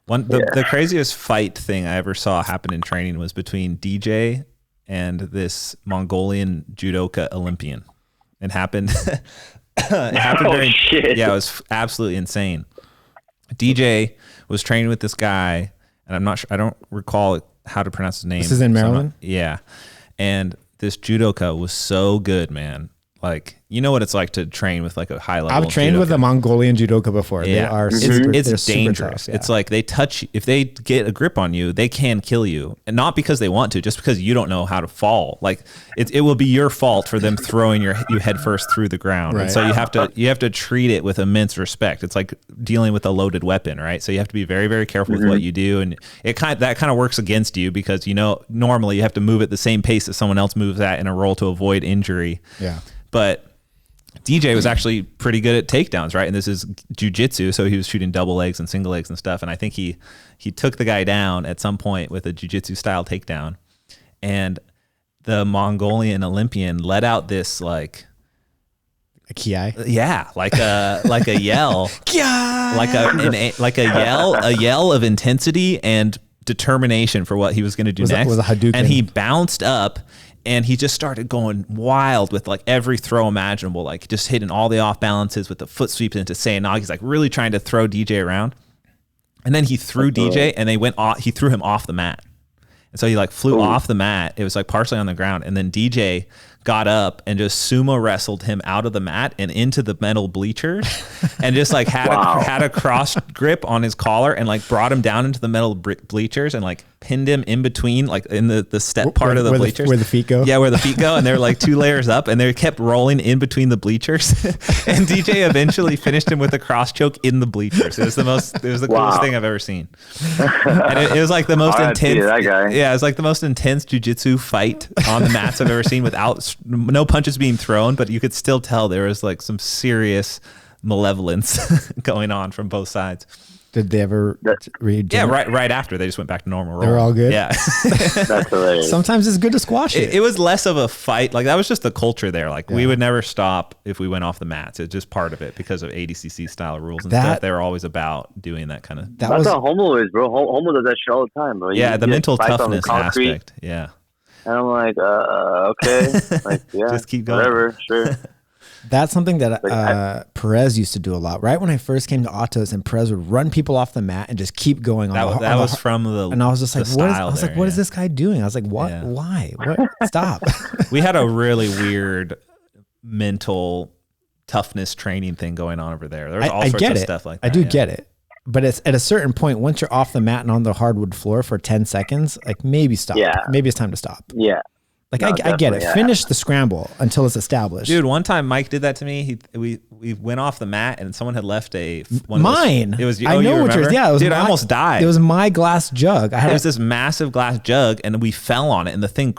The craziest fight thing I ever saw happen in training was between DJ and this Mongolian judoka Olympian. It happened. Shit. Yeah, it was absolutely insane. DJ was training with this guy, and I'm not sure. I don't recall how to pronounce his name. This is in Maryland. Yeah, and this judoka was so good, man. Like, you know what it's like to train with like a high level. I've trained with a Mongolian judoka before. Yeah. They are it's dangerous. Tough, yeah. It's like they touch, if they get a grip on you, they can kill you. And not because they want to, just because you don't know how to fall. Like it will be your fault for them throwing you head first through the ground. Right. And so you have to treat it with immense respect. It's like dealing with a loaded weapon, right? So you have to be very, very careful with what you do. And that kind of works against you because, you know, normally you have to move at the same pace that someone else moves at in a roll to avoid injury. Yeah. But DJ was actually pretty good at takedowns, right? And this is jiu-jitsu, so he was shooting double legs and single legs and stuff. And I think he took the guy down at some point with a jiu-jitsu style takedown. And the Mongolian Olympian let out this like a kiai. Yeah, like a yell, a yell of intensity and determination for what he was going to do next. Was a Hadouken. And he bounced up. And he just started going wild with like every throw imaginable, like just hitting all the off balances with the foot sweeps into Sayonagi. He's like really trying to throw DJ around. And then he threw DJ and he threw him off the mat. And so he like flew off the mat. It was like partially on the ground. And then DJ got up and just sumo wrestled him out of the mat and into the metal bleachers and just like had a cross grip on his collar and like brought him down into the metal bleachers and like pinned him in between, like in the step part of the bleachers. Where the feet go? Yeah, where the feet go. And they're like 2 layers up and they kept rolling in between the bleachers. And DJ eventually finished him with a cross choke in the bleachers. It was the coolest thing I've ever seen. And it was like the most intense. That guy. Yeah, it was like the most intense jiu-jitsu fight on the mats I've ever seen without no punches being thrown, but you could still tell there was like some serious malevolence going on from both sides. Did they ever read? Yeah, right after they just went back to normal. They were all good. Yeah, that's hilarious. Sometimes it's good to squash it. It was less of a fight. Like that was just the culture there. Like we would never stop if we went off the mats. It's just part of it because of ADCC style rules and stuff. They were always about doing that kind of. That's how homo is, bro. Homo does that shit all the time, bro. Yeah, the mental toughness aspect. Yeah. And I'm like, okay, like yeah, just keep going. Whatever, sure. That's something that Perez used to do a lot. Right when I first came to Autos, and Perez would run people off the mat and just keep going on. That was from the. And I was just like, what is this guy doing? I was like, what? Yeah. Why? What? Stop. We had a really weird mental toughness training thing going on over there. There was all sorts of stuff like that. I do get it. But it's at a certain point, once you're off the mat and on the hardwood floor for 10 seconds, like maybe stop. Yeah. Maybe it's time to stop. Yeah. Like I get it. Yeah. Finish the scramble until it's established. Dude, one time Mike did that to me. We went off the mat and someone had left mine. It was I know what yours. Yeah, it was dude. I almost died. It was my glass jug. It was this massive glass jug, and we fell on it, and the thing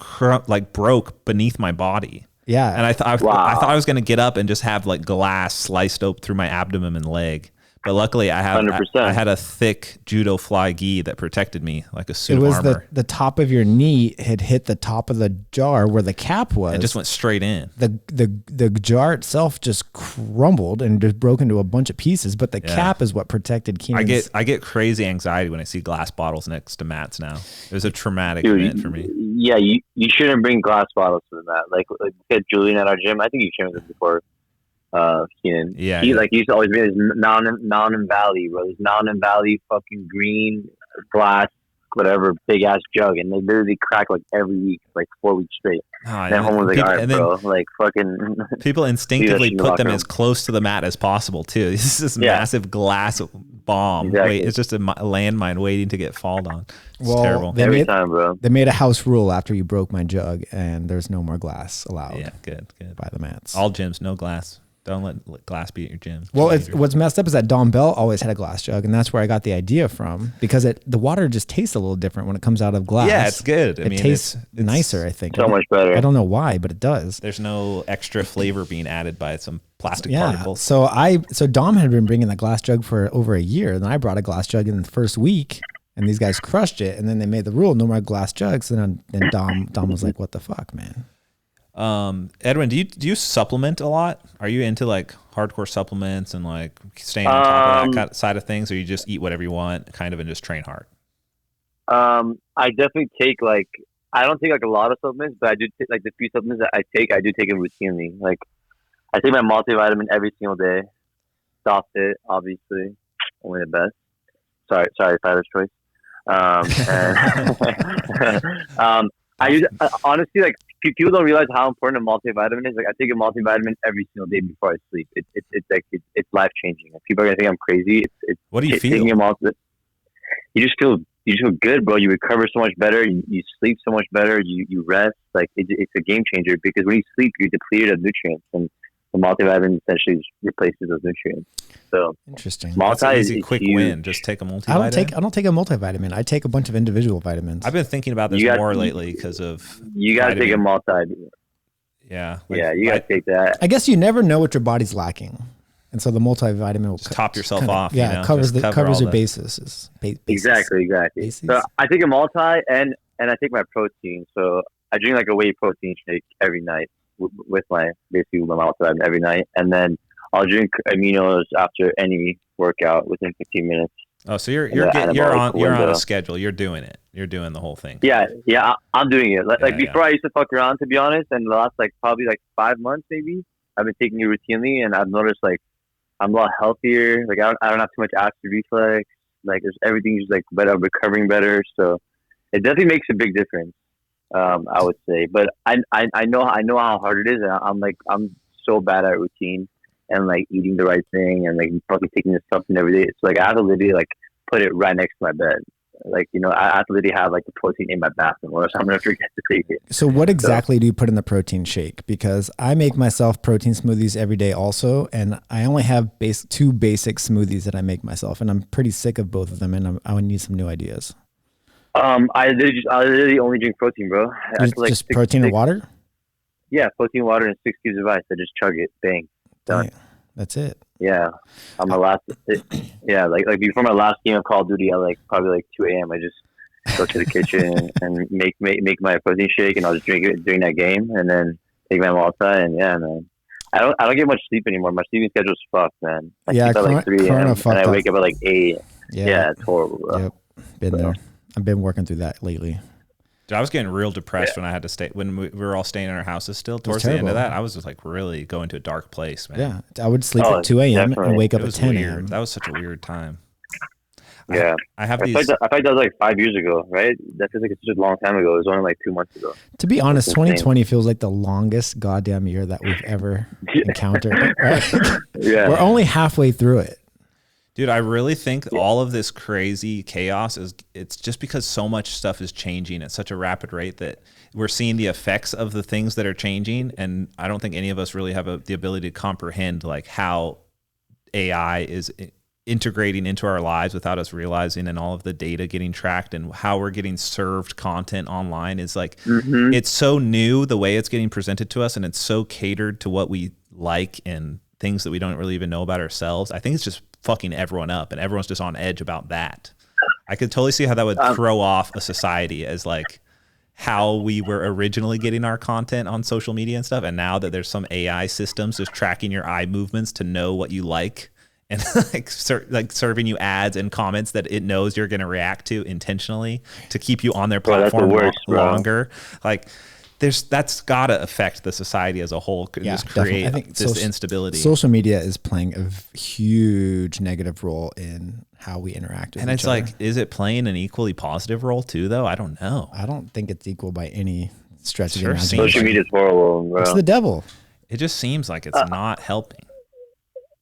broke beneath my body. Yeah, and I thought I was gonna get up and just have like glass sliced open through my abdomen and leg. But luckily, I had a thick judo fly gi that protected me like a suit of armor. It was the top of your knee had hit the top of the jar where the cap was. It just went straight in. The jar itself just crumbled and just broke into a bunch of pieces. But the cap is what protected Keenan. I get crazy anxiety when I see glass bottles next to mats now. It was a traumatic event for me. Yeah, you shouldn't bring glass bottles to the mat. Like we had Julian at our gym. I think you've shown this before. Keenan. Yeah. He used to always be this Mountain Valley, bro. This Mountain Valley fucking green glass, whatever, big ass jug, and they literally crack like every week, like 4 weeks straight. And then home was like, all right, bro, like fucking. People instinctively put them as close to the mat as possible too. This is this massive glass bomb. Exactly. It's just a landmine waiting to get falled on. It's terrible. Every time, bro. They made a house rule after you broke my jug, and there's no more glass allowed. Yeah, good. By the mats. All gyms, no glass. Don't let glass be at your gym. Well, what's messed up is that Dom Bell always had a glass jug, and that's where I got the idea from, because the water just tastes a little different when it comes out of glass. Yeah, it's good. It tastes nicer, I think. So much better. I don't know why, but it does. There's no extra flavor being added by some plastic particles. So Dom had been bringing the glass jug for over a year, and I brought a glass jug in the first week, and these guys crushed it, and then they made the rule, no more glass jugs, and then Dom was like, what the fuck, man? Edwin, do you supplement a lot? Are you into like hardcore supplements and like staying on top of that side of things, or you just eat whatever you want kind of and just train hard? I definitely take I don't take like a lot of supplements, but I do take like the few supplements that I do take them routinely. Like I take my multivitamin every single day. Soft Fit, obviously, only the best. Sorry, fighter's choice. I use honestly, like people don't realize how important a multivitamin is. Like I take a multivitamin every single day before I sleep. It's life changing. People are gonna think I'm crazy. What do you feel? You just feel good, bro. You recover so much better. You sleep so much better. You rest. Like it's a game changer, because when you sleep, you're depleted of nutrients, and the multivitamin essentially replaces those nutrients. So interesting. That's an easy, quick win. Just take a multivitamin. I don't take a multivitamin. I take a bunch of individual vitamins. I've been thinking about this more lately because of. You gotta take a multivitamin. Yeah. You gotta take that. I guess you never know what your body's lacking, and so the multivitamin will top yourself off. Yeah, it covers your bases. Exactly. Bases. So I take a multi and I take my protein. So I drink like a whey protein shake every night with my multivitamin every night, and then I'll drink aminos after any workout within 15 minutes. Oh, so you're on a schedule. You're doing it. You're doing the whole thing. Yeah, I'm doing it. Before I used to fuck around, to be honest, and the last probably 5 months maybe, I've been taking it routinely, and I've noticed I'm a lot healthier. Like I don't have too much acid reflux. Like everything's just better, recovering better. So it definitely makes a big difference. I would say, but I know how hard it is, and I'm so bad at routine and eating the right thing and probably taking this supplement every day. It's I have to literally put it right next to my bed. I have to literally have the protein in my bathroom, or else I'm gonna forget to take it. So what exactly do you put in the protein shake? Because I make myself protein smoothies every day also, and I only have two basic smoothies that I make myself, and I'm pretty sick of both of them, and I would need some new ideas. I literally only drink protein, bro. Just protein and water? Yeah, protein, water, and 6 cubes of ice. I just chug it. Bang. Done. That's it. Yeah, on my last, like before my last game of Call of Duty, at probably 2 a.m. I just go to the kitchen and make my protein shake, and I'll just drink it during that game, and then take my Malta, and yeah, man. I don't get much sleep anymore. My sleeping schedule's fucked, man. I sleep at 3 a.m. and I wake up at 8. Yeah, it's horrible, bro. Yep, been there. I've been working through that lately. Dude, I was getting real depressed when I had to stay, when we were all staying in our houses still. Towards the end of that, I was just really going to a dark place, man. Yeah, I would sleep at 2 a.m. and wake up at 10 a.m. That was such a weird time. Yeah, I feel like that was 5 years ago, right? That feels like it's such a long time ago. It was only 2 months ago. To be honest, 2020 feels like the longest goddamn year that we've ever encountered. Right? Yeah, we're only halfway through it. Dude, I really think all of this crazy chaos it's just because so much stuff is changing at such a rapid rate that we're seeing the effects of the things that are changing, and I don't think any of us really have the ability to comprehend how AI is integrating into our lives without us realizing, and all of the data getting tracked and how we're getting served content online is it's so new the way it's getting presented to us, and it's so catered to what we like and things that we don't really even know about ourselves. I think it's just fucking everyone up, and everyone's just on edge about that. I could totally see how that would throw off a society as how we were originally getting our content on social media and stuff, and now that there's some AI systems just tracking your eye movements to know what you like, and serving you ads and comments that it knows you're going to react to intentionally to keep you on their platform longer. That's got to affect the society as a whole. Just create this instability. Social media is playing a huge negative role in how we interact with each other. Is it playing an equally positive role too, though? I don't know. I don't think it's equal by any stretch of the imagination. Social media is horrible, bro. It's the devil. It just seems like it's not helping.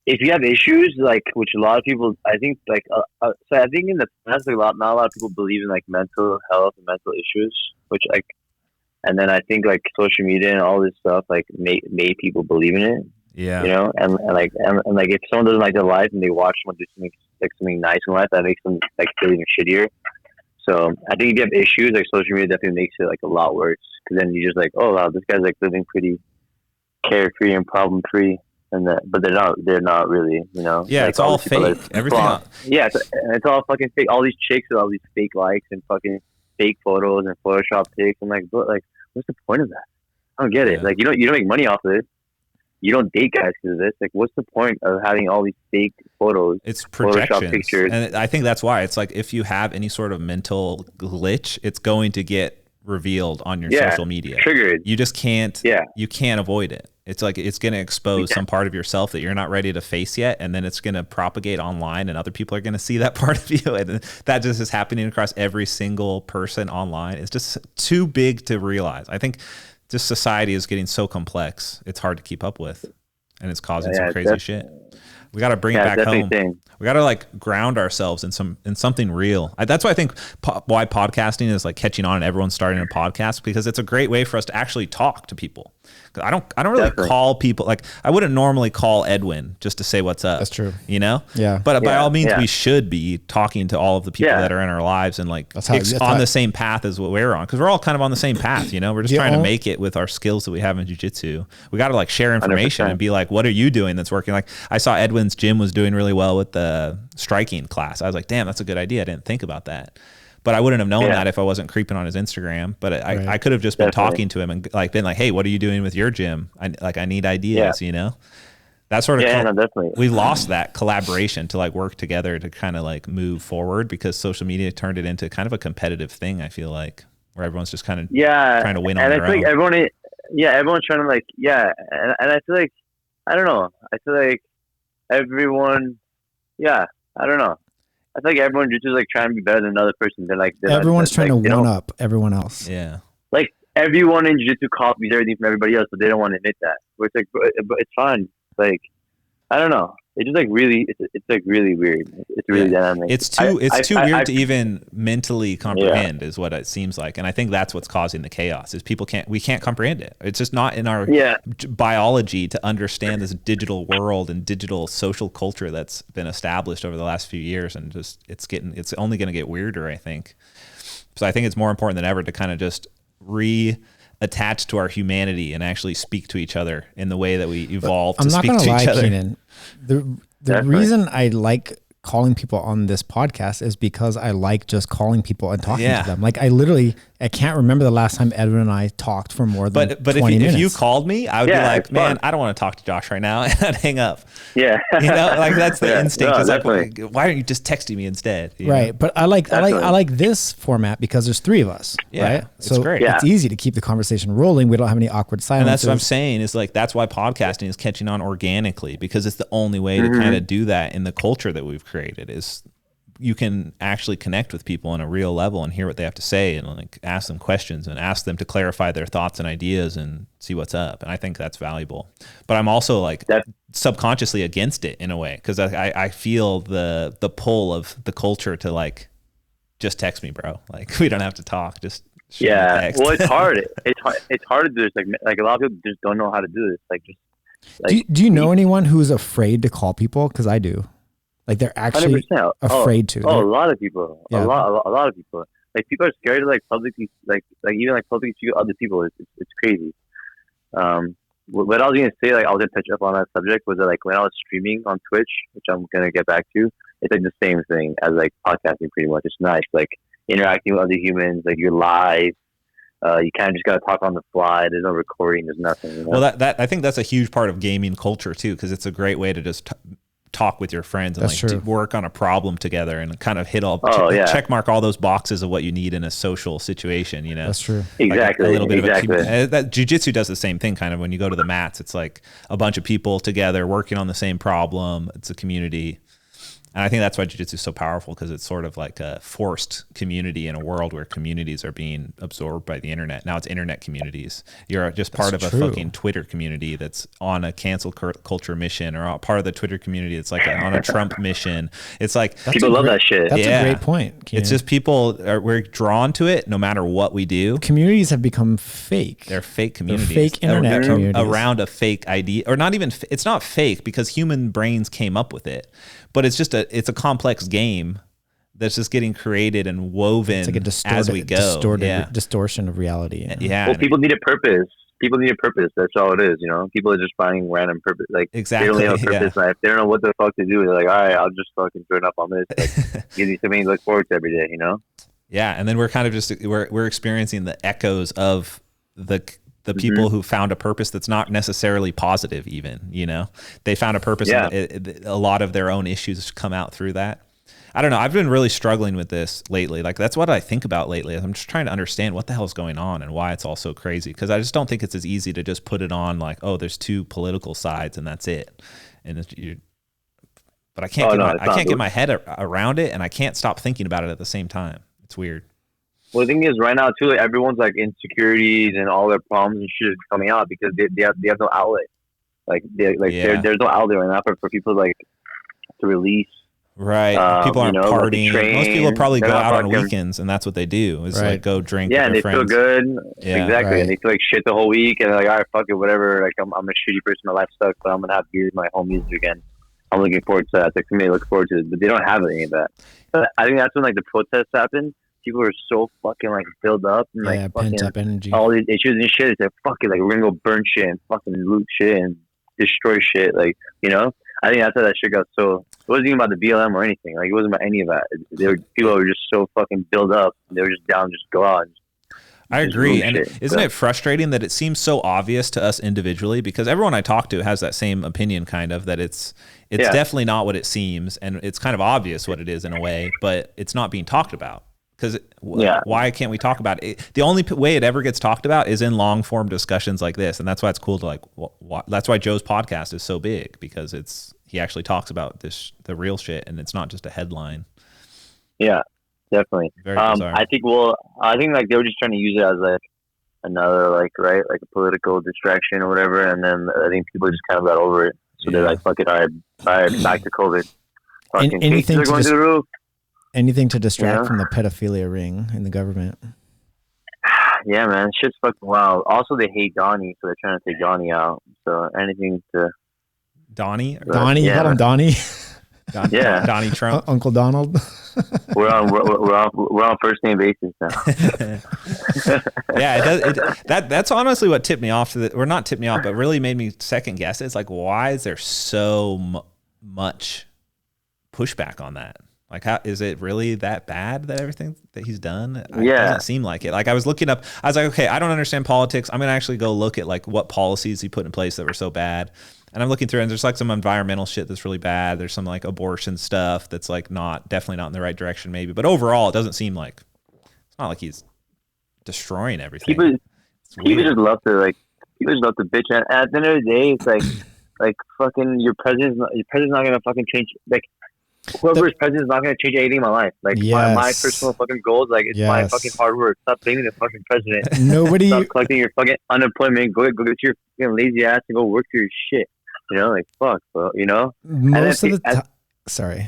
If you have issues, which a lot of people, I think, so I think in the past, not a lot of people believe in mental health and mental issues, which and then I think social media and all this stuff made people believe in it. Yeah. You know, and if someone doesn't like their life and they watch someone do something nice in life, that makes them feel even shittier. So I think if you have issues, social media definitely makes it a lot worse, because then you're just oh wow, this guy's living pretty carefree and problem free. But they're not really, you know. Yeah, it's all fake. Everything. Yeah, it's all fucking fake. All these chicks with all these fake likes and fucking fake photos and Photoshop pics. I'm what's the point of that? I don't get it. You don't make money off of this. You don't date guys because of this. What's the point of having all these fake photos? It's projections. Photoshop pictures. And I think that's why it's if you have any sort of mental glitch, it's going to get revealed on your social media. Triggered. You just can't. Yeah. You can't avoid it. It's it's going to expose some part of yourself that you're not ready to face yet, and then it's going to propagate online, and other people are going to see that part of you, and that just is happening across every single person online. It's just too big to realize. I think just society is getting so complex, it's hard to keep up with, and it's causing some crazy shit. We got to bring it back home. We got to ground ourselves in something real. That's why I think why podcasting is catching on, and everyone's starting a podcast, because it's a great way for us to actually talk to people. I don't really call people, I wouldn't normally call Edwin just to say what's up. That's true. You know? Yeah. But by all means, we should be talking to all of the people that are in our lives and on the same path as what we're on, because we're all kind of on the same path. You know, we're just trying to make it with our skills that we have in jiu-jitsu. We got to share information 100%. And be what are you doing that's working? I saw Edwin's gym was doing really well with the striking class. I was damn, that's a good idea. I didn't think about that. But I wouldn't have known that if I wasn't creeping on his Instagram. But I could have just been talking to him and been hey, what are you doing with your gym? I need ideas, you know? That sort of definitely. We lost that collaboration to work together to kind of move forward, because social media turned it into kind of a competitive thing, I feel where everyone's just kind of trying to win on their own. And I feel everyone's trying to and I feel I don't know. I feel everyone, I don't know. I feel everyone just trying to be better than another person. Everyone's trying to one up everyone else. Yeah. Everyone in jiu-jitsu copies everything from everybody else, but they don't want to admit that. Where it's but it's fun. I don't know. It's just really, it's really weird. It's really dynamic. It's too weird to even mentally comprehend, is what it seems like. And I think that's what's causing the chaos, is we can't comprehend it. It's just not in our biology to understand this digital world and digital social culture that's been established over the last few years. And just, it's only going to get weirder, I think. So I think it's more important than ever to kind of just attach to our humanity and actually speak to each other in the way that we evolved to speak to each other. Keenan, The reason I like calling people on this podcast is because I like just calling people and talking to them. Like I can't remember the last time Edwin and I talked for more than 20 minutes. If you called me, I would be like, man, I don't want to talk to Josh right now, and I'd hang up. Yeah. Like that's the instinct. It's like, why aren't you just texting me instead? Right. Know? But I like this format because there's 3 of us. Right. So great. It's easy to keep the conversation rolling. We don't have any awkward silences. And that's what I'm saying is like, that's why podcasting is catching on organically, because it's the only way to kind of do that in the culture that we've created is you can actually connect with people on a real level and hear what they have to say and like ask them questions and ask them to clarify their thoughts and ideas and see what's up. And I think that's valuable. But I'm also like subconsciously against it in a way, because I feel the pull of the culture to like, just text me, bro. Like we don't have to talk. Just text. Well, it's hard. It's hard to do this. Like a lot of people just don't know how to do this. Like just. Do you know anyone who's afraid to call people? Because I do. Like they're actually 100%. afraid to. Oh, a lot of people. Yeah. A lot of people. Like people are scared to like publicly, like even like publicly speak to other people. It's crazy. What I was gonna say, like I was gonna touch up on that subject, was that like when I was streaming on Twitch, which I'm gonna get back to, it's like the same thing as like podcasting pretty much. It's nice, like interacting with other humans, like you're live. You kind of just gotta talk on the fly. There's no recording. There's nothing. You know? Well, that I think that's a huge part of gaming culture too, because it's a great way to just talk with your friends and like work on a problem together and kind of hit check mark all those boxes of what you need in a social situation. You know, that's true. Exactly. Like a little bit of that jiu-jitsu does the same thing. Kind of when you go to the mats, it's like a bunch of people together working on the same problem. It's a community. And I think that's why jiu-jitsu is so powerful, because it's sort of like a forced community in a world where communities are being absorbed by the internet. Now it's internet communities. You're just part of a fucking Twitter community that's on a cancel culture mission, or part of the Twitter community that's like on a Trump mission. It's like people love that shit. That's a great point, Keenan. It's just we're drawn to it no matter what we do. Communities have become fake. They're fake communities. They're fake internet communities. Around a fake idea, or not even, it's not fake because human brains came up with it. But it's just it's a complex game that's just getting created and woven as we go. Distortion of reality. Yeah. Well, people need a purpose. People need a purpose. That's all it is. You know, people are just finding random purpose. Like exactly. They don't have a purpose. If they don't know what the fuck to do, they're like, all right, I'll just fucking join up on this. Like, give me something to look forward to every day. You know. Yeah, and then we're kind of just we're experiencing the echoes of the people who found a purpose that's not necessarily positive even, you know, they found a purpose. And a lot of their own issues come out through that. I don't know. I've been really struggling with this lately. Like that's what I think about lately. I'm just trying to understand what the hell is going on and why it's all so crazy. Cause I just don't think it's as easy to just put it on like, oh, there's 2 political sides and that's it. And but I can't get my head around it, and I can't stop thinking about it at the same time. It's weird. Well, the thing is, right now too, like, everyone's like insecurities and all their problems and shit is coming out because they have no outlet. There's no outlet right now for people like to release. Right. People aren't partying. Most people probably go out on weekends, and that's what they do. Is like go drink. Yeah, with and their they friends. feel good. Yeah, exactly, right. And they feel like shit the whole week, and they're like, all right, fuck it, whatever. Like I'm a shitty person. My life sucks, but I'm gonna have beers with my homies again. I'm looking forward to that. Like, for me, I look forward to it, but they don't have any of that. But I think that's when like the protests happen. People are so fucking like filled up and like pent up energy. All these issues and shit. It's like fuck it, like we're gonna go burn shit and fucking loot shit and destroy shit. Like, you know, I think that's how that shit got so. It wasn't even about the BLM or anything. Like it wasn't about any of that. People were just so fucking built up. They were just down, just go out. I agree. And isn't it frustrating that it seems so obvious to us individually, because everyone I talk to has that same opinion, kind of, that it's definitely not what it seems, and it's kind of obvious what it is in a way, but it's not being talked about. Because why can't we talk about it? The only way it ever gets talked about is in long form discussions like this, and that's why it's cool to that's why Joe's podcast is so big, because he actually talks about the real shit, and it's not just a headline. Yeah, definitely. Very bizarre. I think like they were just trying to use it as like another like a political distraction or whatever, and then I think people just kind of got over it. So they're like, fuck it, all right, back to COVID. Fucking cases are going through the roof. Anything to distract from the pedophilia ring in the government. Yeah, man, shit's fucking wild. Also, they hate Donnie, so they're trying to take Donnie out. So anything to Donnie, you got him, Donnie. Donnie Trump, Uncle Donald. we're on first name basis now. Yeah, that's honestly what tipped me off to or not tipped me off, but really made me second guess it. It's like, why is there so much pushback on that. Like, how is it really that bad that everything that he's done? It doesn't seem like it. Like, I was looking up, I was like, okay, I don't understand politics. I'm going to actually go look at like what policies he put in place that were so bad. And I'm looking through, and there's like some environmental shit that's really bad. There's some like abortion stuff that's like definitely not in the right direction maybe. But overall, it doesn't seem like, it's not like he's destroying everything. People just love to bitch. And at the end of the day, it's like fucking your president's not going to fucking change, like, whoever's president is not going to change anything in my life. Like, my personal fucking goals, like, it's my fucking hard work. Stop blaming the fucking president. Stop collecting your fucking unemployment. Go get your fucking lazy ass and go work for your shit. You know, like, fuck, bro. You know? Most of the time. Sorry.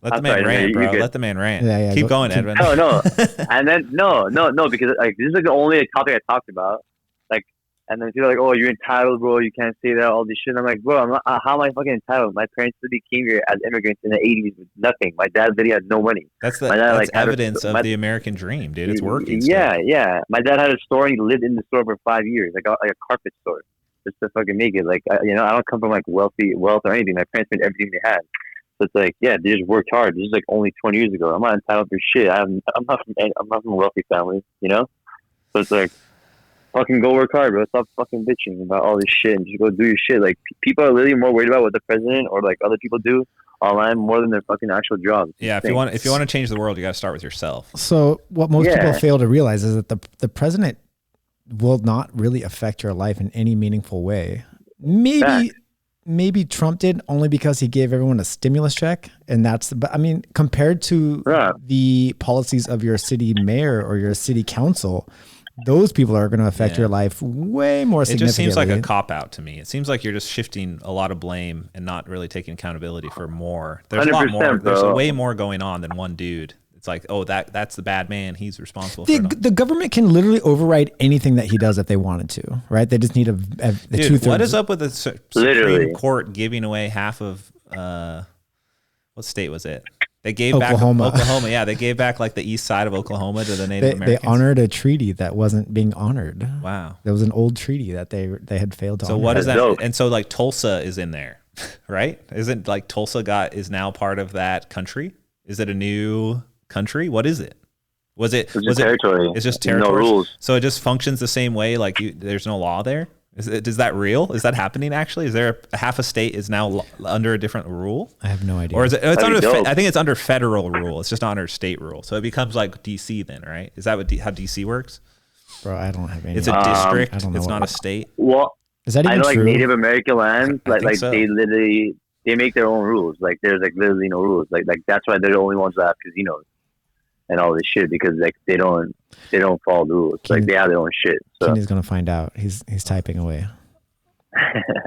Let the man rant, bro. Let the man rant. Yeah, Keep going, Edwin. No. And then, no, because, like, this is, like, the only topic I talked about. Like, and then people are like, oh, you're entitled, bro. You can't say that, all this shit. And I'm like, bro, how am I fucking entitled? My parents literally came here as immigrants in the 80s with nothing. My dad literally had no money. That's evidence of the American dream, dude. It's working. Yeah. My dad had a store and he lived in the store for 5 years, like a carpet store, just to fucking make it. Like, I don't come from like wealth or anything. My parents made everything they had. So it's like, yeah, they just worked hard. This is like only 20 years ago. I'm not entitled for shit. I'm not from a wealthy family, you know? So it's like, fucking go work hard, bro. Stop fucking bitching about all this shit and just go do your shit. Like, people are literally more worried about what the president or like other people do online more than their fucking actual jobs. Yeah, if you want to change the world, you got to start with yourself. So what most people fail to realize is that the president will not really affect your life in any meaningful way. Maybe Trump did, only because he gave everyone a stimulus check, and but I mean, compared to the policies of your city mayor or your city council, those people are going to affect your life way more significantly. It just seems like a cop-out to me. It seems like you're just shifting a lot of blame and not really taking accountability for more. There's a lot more. There's way more going on than one dude. It's like, oh, that's the bad man. He's responsible for it. The government can literally override anything that he does if they wanted to, right? They just need the two-thirds. What is up with the Supreme Court giving away half of, what state was it? They gave Oklahoma. back Oklahoma. Yeah, they gave back like the east side of Oklahoma to the Native Americans. They honored a treaty that wasn't being honored. Wow. There was an old treaty that they had failed to honor. So what is that? And so like Tulsa is in there, right? Isn't like Tulsa is now part of that country? Is it a new country? What is it? Was it territory? It's just territory. No rules. So it just functions the same way. Like there's no law there. Is that real? Is that happening actually? Is there half a state is now under a different rule? I have no idea. Or is it? It's under. I think it's under federal rule. It's just not under state rule. So it becomes like DC then, right? Is that how DC works? Bro, I don't have any. It's a district. It's not a state. Well, is that even true? Like Native American lands, like so. They make their own rules. Like there's like literally no rules. Like that's why they're the only ones that have casinos and all this shit, because like they don't follow the rules. Keenan, like they have their own shit. So Keenan's gonna find out. He's typing away.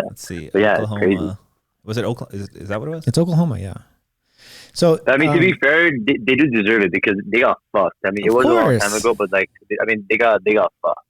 Let's see. Yeah, Oklahoma. crazy. Was it Oklahoma? Is that what it was? It's Oklahoma, yeah. So I mean, to be fair, they do deserve it because they got fucked. I mean, it was a long time ago, but like, I mean, they got fucked.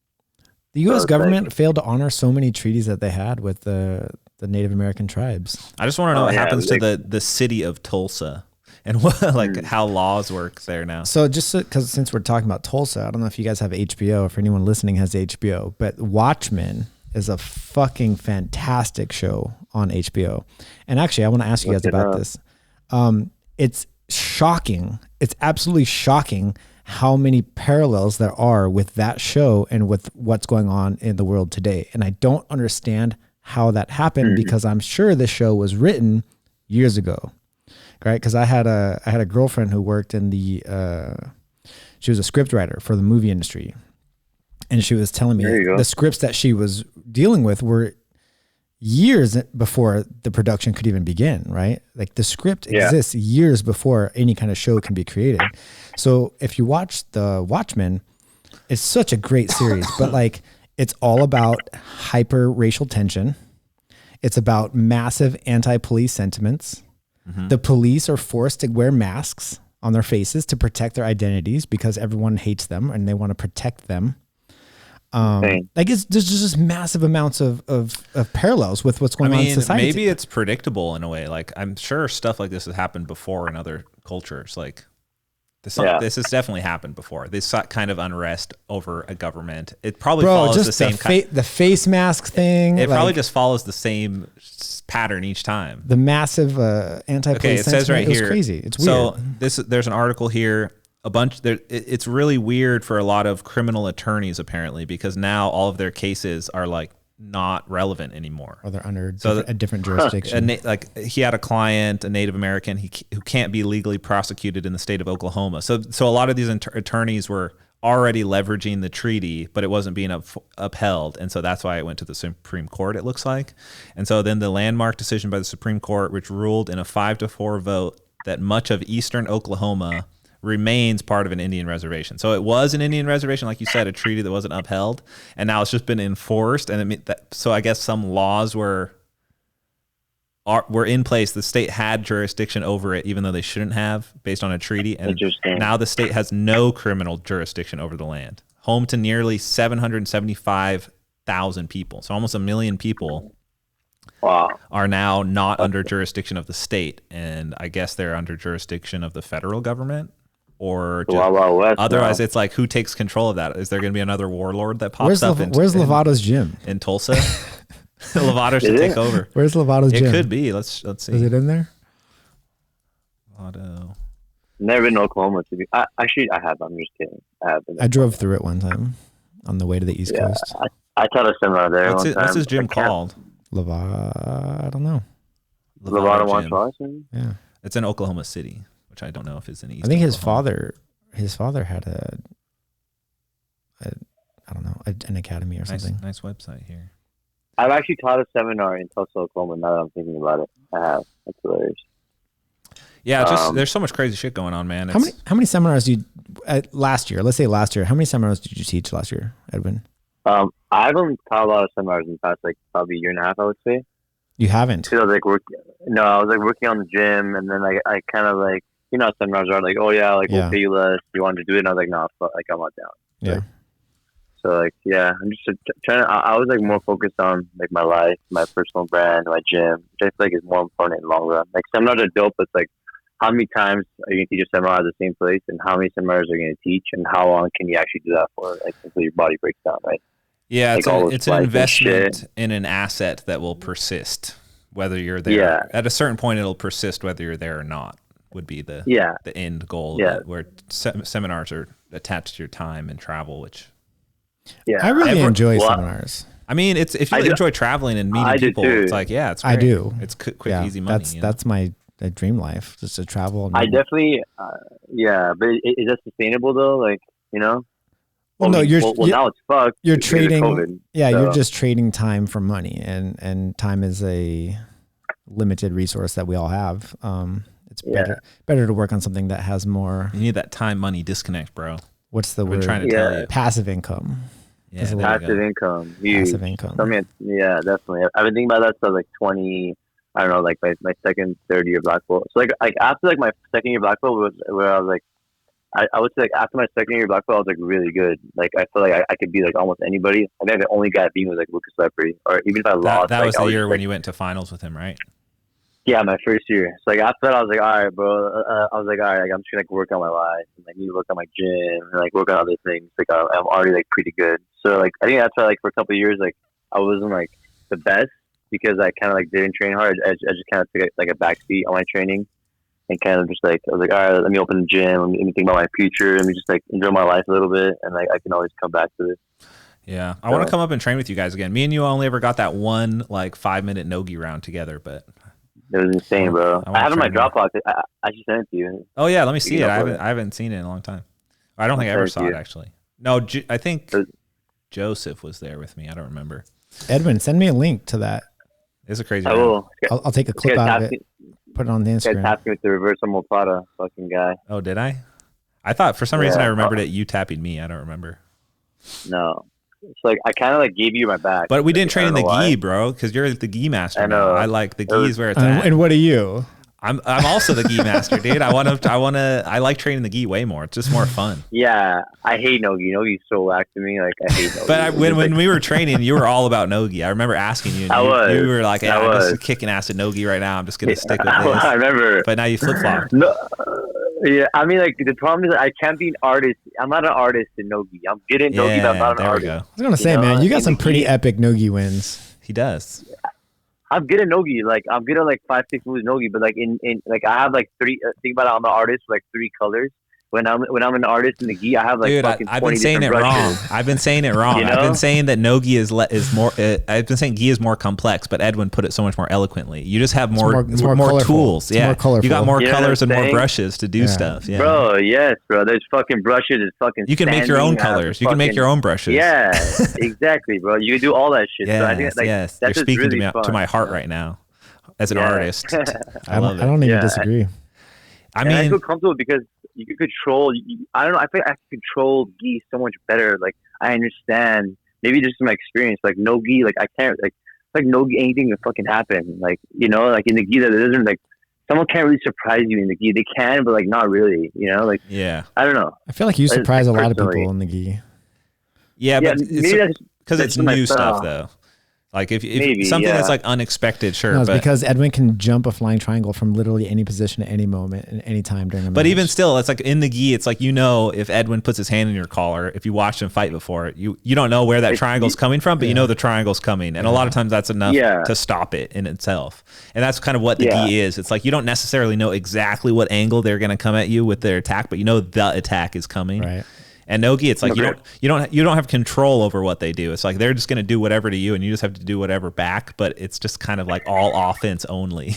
The U.S. government failed to honor so many treaties that they had with the Native American tribes. I just want to know what happens to the city of Tulsa. And what, how laws work there now. So just because since we're talking about Tulsa, I don't know if you guys have HBO, if anyone listening has HBO, but Watchmen is a fucking fantastic show on HBO. And actually, I want to ask you guys about this. It's shocking. It's absolutely shocking how many parallels there are with that show and with what's going on in the world today. And I don't understand how that happened because I'm sure this show was written years ago. Right, because I had a girlfriend who worked in she was a script writer for the movie industry, and she was telling me the scripts that she was dealing with were years before the production could even begin. Right, like the script exists years before any kind of show can be created. So if you watch The Watchmen, it's such a great series, but like it's all about hyper racial tension. It's about massive anti-police sentiments. The police are forced to wear masks on their faces to protect their identities because everyone hates them and they want to protect them. Like there's just massive amounts of parallels with what's going on in society. Maybe it's predictable in a way. Like I'm sure stuff like this has happened before in other cultures. Like This has definitely happened before. This kind of unrest over a government. It probably follows just the same the face mask thing. It probably just follows the same pattern each time. The massive anti-police. Okay, it says right here. It's crazy. It's weird. So there's an article here. It's really weird for a lot of criminal attorneys apparently, because now all of their cases are like not relevant anymore. Or they're under a different jurisdiction. Like he had a client, a Native American, who can't be legally prosecuted in the state of Oklahoma. So a lot of these attorneys were already leveraging the treaty, but it wasn't being upheld. And so that's why it went to the Supreme Court, it looks like. And so then the landmark decision by the Supreme Court, which ruled in a 5-4 vote that much of eastern Oklahoma remains part of an Indian reservation. So it was an Indian reservation, like you said, a treaty that wasn't upheld, and now it's just been enforced. And so I guess some laws were in place. The state had jurisdiction over it, even though they shouldn't have, based on a treaty. And now the state has no criminal jurisdiction over the land. Home to nearly 775,000 people, so almost 1 million people. Wow. Are now not under jurisdiction of the state, and I guess they're under jurisdiction of the federal government. Or otherwise, it's like, who takes control of that? Is there going to be another warlord that pops up? Where's Lovato's gym in Tulsa? Lovato should take over. Where's Lovato's gym? It could be. Let's see. Is it in there? Lovato. Never been to Oklahoma to be. Actually, I have. I'm just kidding. I drove through it one time on the way to the East Coast. I taught a seminar there. What's his gym called? Lovato. I don't know. Lovato Washington. Yeah, it's in Oklahoma City, which I don't know if it's in East. I think Oklahoma. his father had I don't know, an academy or something. Nice website here. I've actually taught a seminar in Tulsa, Oklahoma. Now that I'm thinking about it, I have. That's hilarious. Yeah, there's so much crazy shit going on, man. How many seminars did you last year? Let's say last year. How many seminars did you teach last year, Edwin? I haven't taught a lot of seminars in the past, like probably a year and a half, I would say. You haven't? I was like I was like working on the gym, and then I kind of like, you know, seminars are like, oh yeah, like we'll pay you less. You want to do it? And I was like, no, fuck, like I'm not down. Yeah. So like, yeah, I'm just trying to. I was like more focused on like my life, my personal brand, my gym, which I feel like is more important in the long run. Like seminars are dope, but it's like, how many times are you going to teach a seminar at the same place, and how many seminars are you going to teach, and how long can you actually do that for, like, until your body breaks down, right? Yeah, like it's an investment in an asset that will persist, whether you're there. Yeah. At a certain point, it'll persist whether you're there or not, would be the end goal. Yeah. Where seminars are attached to your time and travel, which... Yeah, I really enjoy seminars. I mean, if you enjoy traveling and meeting people, it's like, yeah, it's great. I do. It's quick, easy money. That's my dream life, just to travel. I definitely, but is that sustainable though? Like, you know? Well, no, now it's fucked. You're trading. COVID, you're just trading time for money, and time is a limited resource that we all have. It's better to work on something that has more. You need that time-money disconnect, bro. What's the word? Trying to tell you. Passive income. Yeah, passive income. Huge. Passive income. I mean, yeah, definitely. I've been thinking about that since like 20. I don't know, like my second, third year black belt. So like after like my second year black belt was where I was like, I would say like after my second year black belt, I was like really good. Like I feel like I could beat like almost anybody. I think the only guy beating was like Lucas Lepre, or even if I lost. That was the year when you went to finals with him, right? Yeah, my first year. So like after that, I was like, all right, bro. I was like, all right, like, I'm just gonna like work on my life and like need to work on my gym and like work on other things. Like I'm already like pretty good. So like I think that's why like for a couple of years like I wasn't like the best because I kind of like didn't train hard. I just kind of took like a backseat on my training and kind of just like I was like, all right, let me open the gym. Let me think about my future. Let me just like enjoy my life a little bit, and like I can always come back to this. Yeah, I want to come up and train with you guys again. Me and you only ever got that one like 5-minute no-gi round together, but. It was insane, bro. I have it in my Dropbox. I just sent it to you. Oh yeah, let me see it. I haven't seen it in a long time. I don't think I ever saw it actually. No, I think Joseph was there with me. I don't remember. Edwin, send me a link to that. It's a crazy. I will. I'll take a clip out of it. Put it on the Instagram. Tapped me with the reverse omoplata, fucking guy. Oh, did I? I thought for some reason I remembered it. You tapping me. I don't remember. No. It's like I kind of like gave you my back, but we didn't train in the gi, bro, because you're the gi master. I know. I like the gi is where it's at. And what are you? I'm also the gi master, dude. I like training the gi way more. It's just more fun. Yeah, I hate no-gi. No-gi's so whack to me. Like I hate no-gi. But when we were training, you were all about no-gi. I remember asking you. And you were like, I'm just kicking ass at no-gi right now. I'm just gonna stick with this. I remember. But now you flip flop. No, Yeah, I mean, like the problem is I can't be an artist. I'm not an artist in nogi. I'm good at nogi, but I'm not an artist. I was gonna say, man, you got some pretty epic nogi wins. He does. I'm good at nogi. Like I'm good at like 5-6 moves nogi, but like in like I have like 3. Think about it. I'm an artist with like 3 colors. When I'm an artist in the gi, I have like fucking 20 I've been saying it brushes. wrong. I've been saying it wrong. I've been saying that nogi is more. I've been saying gi is more complex, but Edwin put it so much more eloquently. You just have more tools. It's more colorful. You got more colors and more brushes to do stuff. Yeah. Bro, yes, bro. There's fucking brushes. There's fucking. You can make your own colors. You can make your own brushes. Yeah, exactly, bro. You can do all that shit. Yes, so I think, like, yes. That's You're speaking really to my heart right now, as an artist. I love it. I don't even disagree. I feel comfortable because you can control. I don't know. I feel like I can control gi so much better. Like I understand. Maybe just from my experience. Like no gi. Like I can't. Like no gi. Anything can fucking happen. Like like in the gi that doesn't like. Someone can't really surprise you in the gi. They can, but like not really. Like I don't know. I feel like you surprise a lot of people in the gi. Yeah, but it's because it's new stuff though. Like if maybe, something that's like unexpected, sure. No, it's because Edwin can jump a flying triangle from literally any position at any moment and any time during a match. But even still, it's like in the gi, it's like if Edwin puts his hand in your collar, if you watched him fight before, you don't know where that triangle's coming from, but you know the triangle's coming. And a lot of times that's enough to stop it in itself. And that's kind of what the gi is. It's like you don't necessarily know exactly what angle they're going to come at you with their attack, but you know the attack is coming. Right. And nogi, it's like you don't have control over what they do. It's like they're just going to do whatever to you, and you just have to do whatever back. But it's just kind of like all offense only.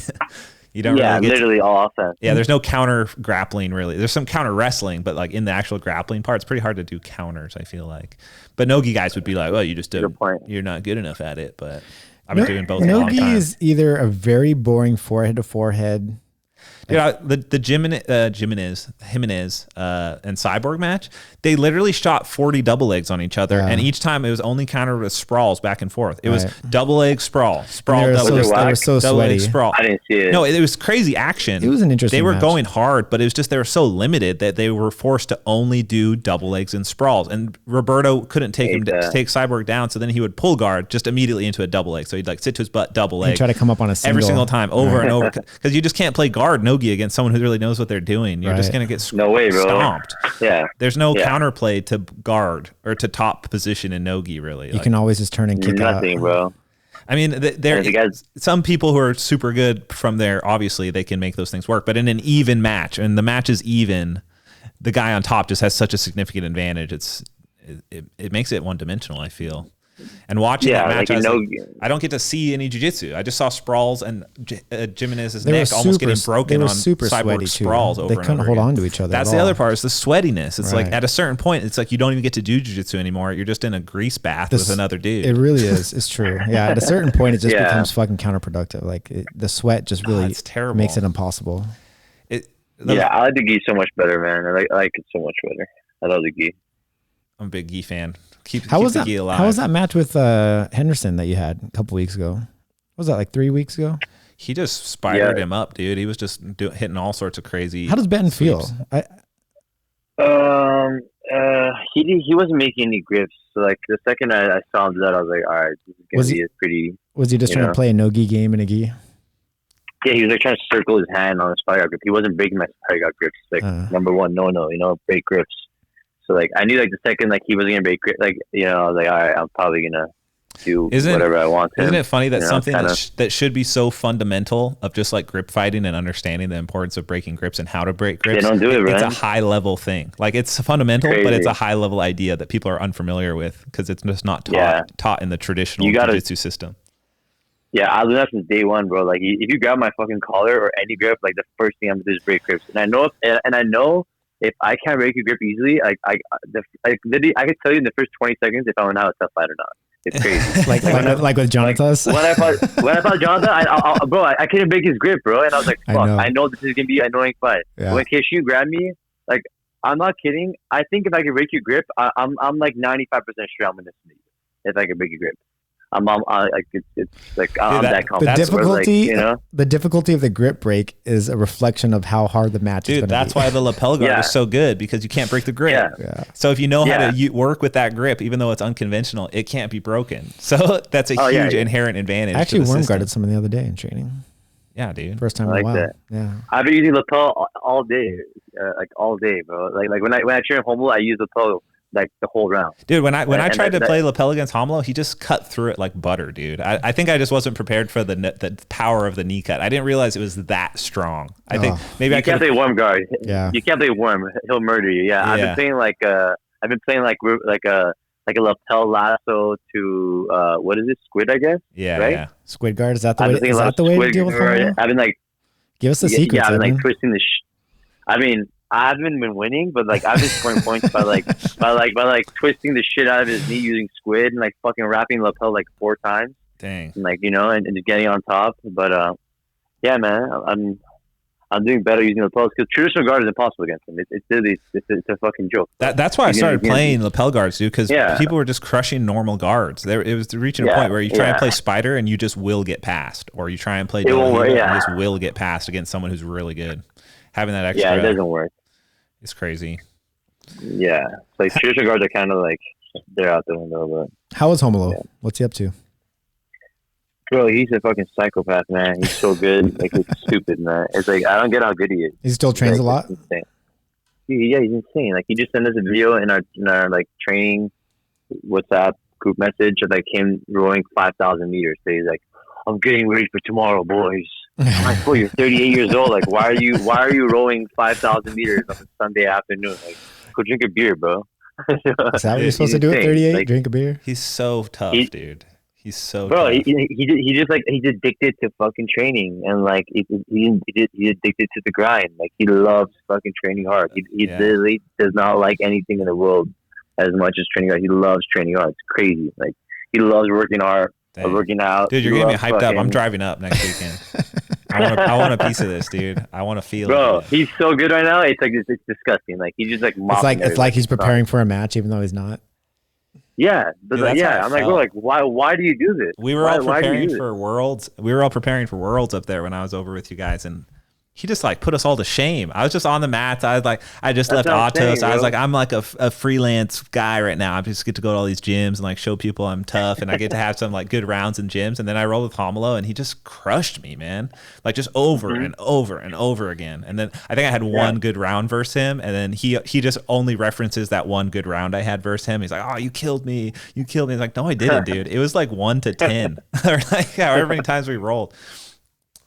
You don't really literally all offense. Yeah, there's no counter grappling really. There's some counter wrestling, but like in the actual grappling part, it's pretty hard to do counters. I feel like, but nogi guys would be like, well, you're not good enough at it. But I've been doing both. Nogi is either a very boring forehead to forehead. The Jimenez and Cyborg match, they literally shot 40 double legs on each other, and each time it was only countered with sprawls back and forth. It was double leg sprawl, double they were so sweaty. Leg sprawl. I didn't see it. No, it was crazy action. It was an interesting. They were match. going hard, but it was just they were so limited that they were forced to only do double legs and sprawls. And Roberto couldn't take Cyborg down, so then he would pull guard just immediately into a double leg. So he'd like sit to his butt, double leg, and try to come up on a single every single time, over and over, because you just can't play guard nogi against someone who really knows what they're doing. You're just gonna get stomped. Yeah, there's no counterplay to guard or to top position in nogi. Really, you can always just turn and kick nothing, bro. I mean, some people who are super good from there. Obviously, they can make those things work. But in an even match, and the match is even, the guy on top just has such a significant advantage. It makes it one dimensional, I feel. And watching that match, I don't get to see any jiu-jitsu. I just saw sprawls and Jimenez's neck almost getting broken on Cyborg sprawls over and over. They couldn't hold on to each other. That's the other part, is the sweatiness. It's like at a certain point, it's like you don't even get to do jiu-jitsu anymore. You're just in a grease bath with another dude. It really is. It's true. Yeah, at a certain point, it just becomes fucking counterproductive. Like the sweat just really makes it impossible. I like the gi so much better, man. I like it so much better. I love the gi. I'm a big gi fan. Keep How was the gi alive. How was that match with Henderson that you had a couple weeks ago? What was that, like 3 weeks ago? He just spidered him up, dude. He was just hitting all sorts of crazy. How does Benton feel? He wasn't making any grips. So like the second I saw him do that, I was like, all right, this is gonna be pretty. Was he just trying to play a no gi game in a gi? Yeah, he was like trying to circle his hand on his fire grip. He wasn't breaking my fire grip. Like number one, no, break grips. So like I knew like the second like he wasn't gonna break grip, like I was like, all right, I'm probably gonna do whatever I want to. Isn't it funny that something that should be so fundamental of just like grip fighting and understanding the importance of breaking grips and how to break grips, they don't do it, it's a high level thing. Like it's fundamental, but it's a high level idea that people are unfamiliar with because it's just not taught in the traditional jiu-jitsu system. Yeah, I learned that from day one, bro. Like if you grab my fucking collar or any grip, like the first thing I'm gonna do is break grips. And I know if I can't break a grip easily, I could tell you in the first 20 seconds if I'm gonna have a tough fight or not. It's crazy. like with Jonathan. When I fought Jonathan, I couldn't break his grip, bro. And I was like, fuck, I know this is gonna be an annoying fight. Yeah. When Keishu grabbed me, like I'm not kidding. I think if I can break your grip, I'm like 95% sure I'm gonna submit you if I can break your grip. I'm that confident. The difficulty of the grip break is a reflection of how hard the match is. Dude, that's why the lapel guard is so good, because you can't break the grip. Yeah. So if you know how to work with that grip, even though it's unconventional, it can't be broken. So that's a huge inherent advantage. I actually worm guarded someone the other day in training. Yeah, dude. First time in a while. That. Yeah. I've been using lapel all day, all day, bro. Like when I train Homo, I use lapel like the whole round. Dude, when I tried to play lapel against Homolo, he just cut through it like butter, dude. I think I just wasn't prepared for the power of the knee cut. I didn't realize it was that strong. I think maybe I can't play worm guard. Yeah, you can't play worm. He'll murder you. Yeah, I've been playing like a lapel lasso to what is it? Squid, I guess. Yeah, right? Yeah. Squid guard. Is that the way? Is that the way to deal with Homolo? I've been like, give us the secrets. Yeah, I've been like twisting the. I mean, I haven't been winning, but like I've been scoring points by twisting the shit out of his knee using squid and like fucking wrapping lapel like 4 times. Dang. And like and just getting on top. But yeah, man, I'm doing better using lapels because traditional guard is impossible against him. It's a fucking joke. That's why I started playing lapel guards, dude, because people were just crushing normal guards. It was reaching a point where you try and play spider and you just will get past, or you try and play and you just will get past against someone who's really good. Having that extra, it doesn't work. It's crazy. Yeah, it's like traditional guards are kind of like they're out the window. But how is Homolo? Yeah. What's he up to? Bro, he's a fucking psychopath, man. He's so good. Like, it's stupid, man. It's like, I don't get how good he is. He still trains a lot? Insane. Yeah, he's insane. Like, he just sent us a video in our like, training WhatsApp group message of, like, him rowing 5,000 meters. So he's like, I'm getting ready for tomorrow, boys. I'm like, boy, you're 38 years old. Like, why are you rowing 5,000 meters on a Sunday afternoon? Like, go drink a beer, bro. Is that what you're supposed to do at 38? Like, drink a beer? He's so tough, dude. He's so bro. Tough. He just like he's addicted to fucking training and like he's addicted to the grind. Like he loves fucking training hard. He literally does not like anything in the world as much as training hard. He loves training hard. It's crazy. Like he loves working hard, working out. Dude, you're getting me hyped up. I'm driving up next weekend. I want a piece of this, dude. I want to feel. Bro, he's so good right now. It's like it's disgusting. Like he's just like it's like he's preparing for a match, even though he's not. Yeah, dude, I'm like, bro, like, why do you do this? We were all preparing for Worlds. We were all preparing for Worlds up there when I was over with you guys, and he just like put us all to shame. I was just on the mats. I just left Autos. I was like, I'm like a freelance guy right now. I just get to go to all these gyms and like show people I'm tough, and I get to have some like good rounds in gyms. And then I rolled with Homolo, and he just crushed me, man. Like just over and over and over again. And then I think I had one good round versus him, and then he just only references that one good round I had versus him. He's like, oh, you killed me. He's like, no, I didn't, dude. It was like 1 to 10 or like however many times we rolled.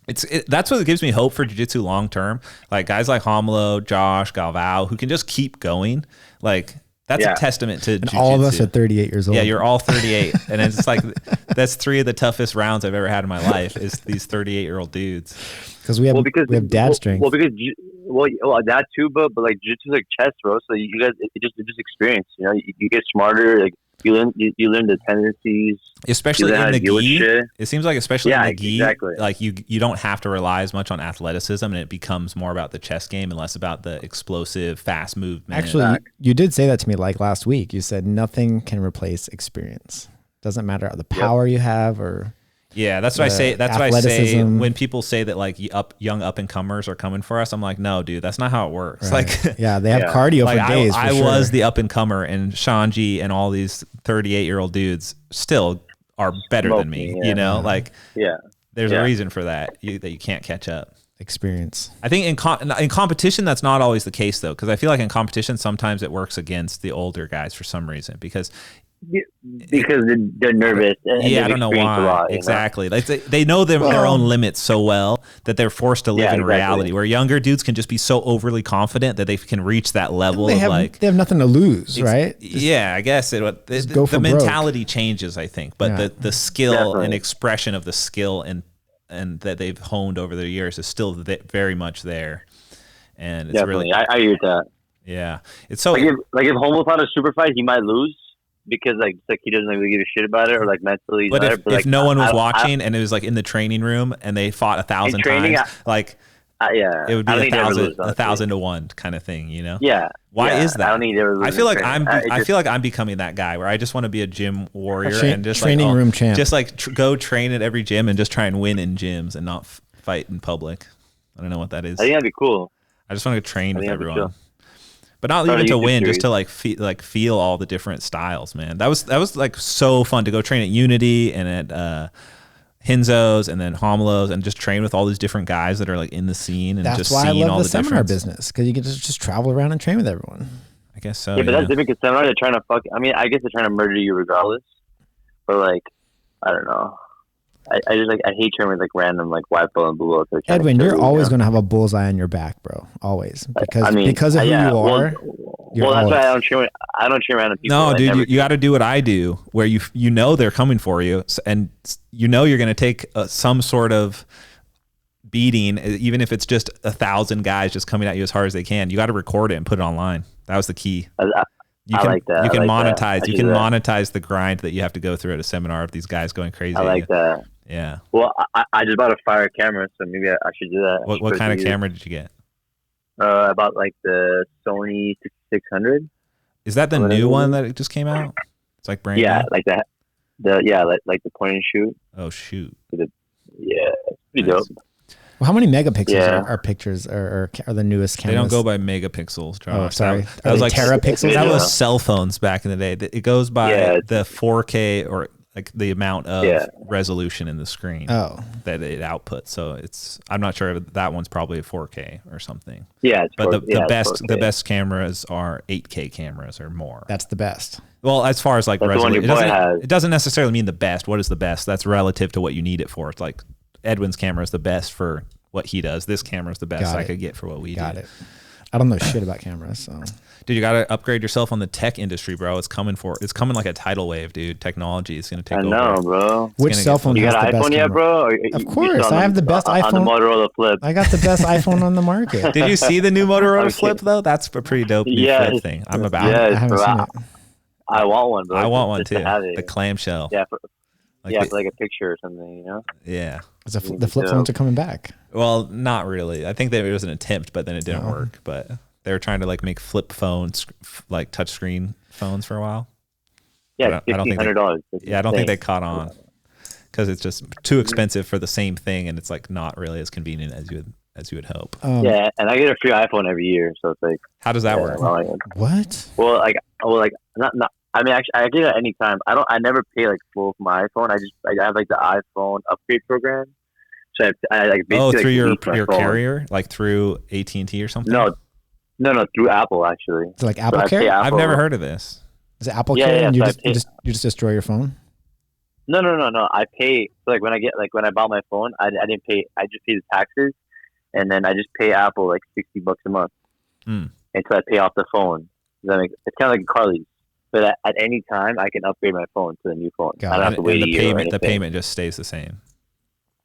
That's what gives me hope for jiu-jitsu long term. Like guys like Homolo, Josh, Galvao, who can just keep going. Like that's a testament to jiu-jitsu. All of us are 38 years old. Yeah, you're all 38, and it's just like that's 3 of the toughest rounds I've ever had in my life. Is these 38-year-old dudes? Because we have dad strength. Well, that too, but like jiu-jitsu is like chess, bro. So you guys, it's just experience. You know, you get smarter. Like you learn the tendencies, especially in the gi. It seems like especially in the gi, exactly. Like you don't have to rely as much on athleticism, and it becomes more about the chess game and less about the explosive, fast movement. Actually, you did say that to me like last week. You said nothing can replace experience. Doesn't matter the power you have or. Yeah, that's what I say. That's what I say when people say that like young up and comers are coming for us. I'm like, no, dude, that's not how it works. Right. Like, yeah, they have cardio for days. I was the up and comer, and Shanji and all these 38-year-old dudes still are better than me. You know, like there's a reason for that. That you can't catch up. Experience. I think in competition that's not always the case though, because I feel like in competition sometimes it works against the older guys for some reason because they're nervous. And I don't know why. Lot, exactly. Like they know their own limits so well that they're forced to live in reality. Where younger dudes can just be so overly confident that they can reach that level. They have nothing to lose, right? I guess the mentality changes. I think, but the skill and expression of the skill and that they've honed over the years is still very much there. And it's really, I hear that. Yeah, it's so like if Homo fought a super fight, he might lose. Because like he doesn't really give a shit about it or like mentally. But if no one was watching and it was like in the training room and they fought 1,000 times, it would be 1,000 to 1 kind of thing, you know? Yeah. Why is that? I don't need to lose. I feel like I'm becoming that guy where I just want to be a gym warrior and just training room champ. Just like go train at every gym and just try and win in gyms and not fight in public. I don't know what that is. I think that'd be cool. I just want to train with everyone. But not even to win, just to like feel all the different styles, man. That was like so fun to go train at Unity and at Hinzos and then Homelos and just train with all these different guys that are like in the scene and that's just why seeing I love all the the seminar difference. business, because you can just travel around and train with everyone. I guess so. Yeah, but that's different because seminars are trying to I guess they're trying to murder you regardless. But like, I don't know. I just I hate training with like random like white belt and blue belt. Edwin, you're always going to have a bullseye on your back, bro. Always, because of who you are. Well, that's why I don't train random people. No, dude, you got to do what I do, where you know they're coming for you, and you know you're going to take some sort of beating, even if it's just 1,000 guys just coming at you as hard as they can. You got to record it and put it online. That was the key. I like that. You can monetize. That. You can monetize the grind that you have to go through at a seminar of these guys going crazy. I like that. Yeah. Well, I just bought a fire camera, so maybe I should do that. What kind of camera did you get? I bought like the Sony 6600. Is that the new one that just came out? It's like brand new? Like that. Like the point and shoot. Oh shoot. Yeah, it's pretty dope. Well, how many megapixels are pictures are the newest cameras? They don't go by megapixels, Josh. Oh, sorry. That was like terapixels? That was cell phones back in the day. It goes by the 4K or like the amount of resolution in the screen that it outputs. So I'm not sure if that one's probably a 4K or something. Yeah, but the best cameras are 8K cameras or more. That's the best. Well, as far as like resolution, it doesn't necessarily mean the best. What is the best? That's relative to what you need it for. It's like Edwin's camera is the best for what he does. This camera is the best I could get for what we do. Got it. I don't know shit about cameras, so. Dude, you got to upgrade yourself on the tech industry, bro. It's coming like a tidal wave, dude. Technology is going to take over. I know, bro. Which cell phone has the best camera? You got an iPhone yet, bro? Of course. I have the best iPhone. On the Motorola Flip. I got the best iPhone on the market. Did you see the new Motorola Flip, though? That's a pretty dope new flip thing. I'm about it. I haven't seen it. I want one, bro. I want one, too. The clamshell. Yeah, for like a picture or something, you know? Yeah. The flip phones are coming back. Well, not really. I think there was an attempt, but then it didn't work. But they were trying to like make flip phones, like touchscreen phones for a while. Yeah, $1,500. I don't think they caught on because it's just too expensive for the same thing, and it's like not really as convenient as you would hope. Yeah, and I get a free iPhone every year, so it's like. How does that work? What? Well, not. I mean, actually, I get it any time. I never pay like full for my iPhone. I have like the iPhone upgrade program. So I like basically through your phone. carrier, like through AT&T or something. No, through Apple actually. It's like Apple Care. I've never heard of this. Is it Apple Care? And you just destroy your phone? No. I pay. So like when I bought my phone, I didn't pay. I just pay the taxes, and then I just pay Apple like $60 a month until I pay off the phone. It's kind of like a car lease. But at any time, I can upgrade my phone to the new phone. I don't have to wait a year. The payment just stays the same.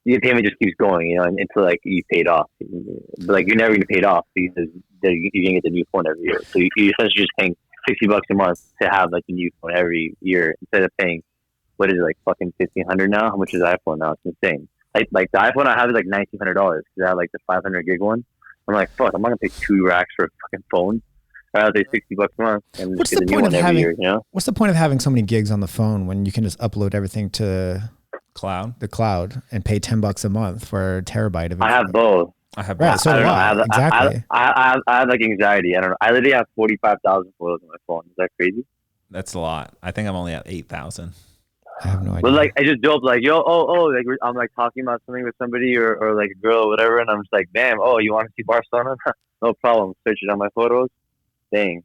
The payment just keeps going, until like you paid off. But like you're never gonna pay it off because you're gonna get the new phone every year. So you essentially just paying $60 a month to have like a new phone every year instead of paying what is it, like fucking $1,500 now? How much is the iPhone now? It's insane. Like the iPhone I have is like $1,900 because I have like the 500 gig one. I'm like, fuck, I'm not gonna pay 2 racks for a fucking phone. I'll pay $60 a month and what's get the a new point one of every having, year. What's the point of having so many gigs on the phone when you can just upload everything to the cloud and pay $10 a month for a terabyte of it? I have both. Right, so exactly. I have like anxiety. I don't know. I literally have 45,000 photos on my phone. Is that crazy? That's a lot. I think I'm only at 8,000. I have no idea. But like, I just joke like, yo, like I'm like talking about something with somebody or like a girl or whatever, and I'm just like, damn, you want to see Barcelona? No problem. Search it on my photos. Dang,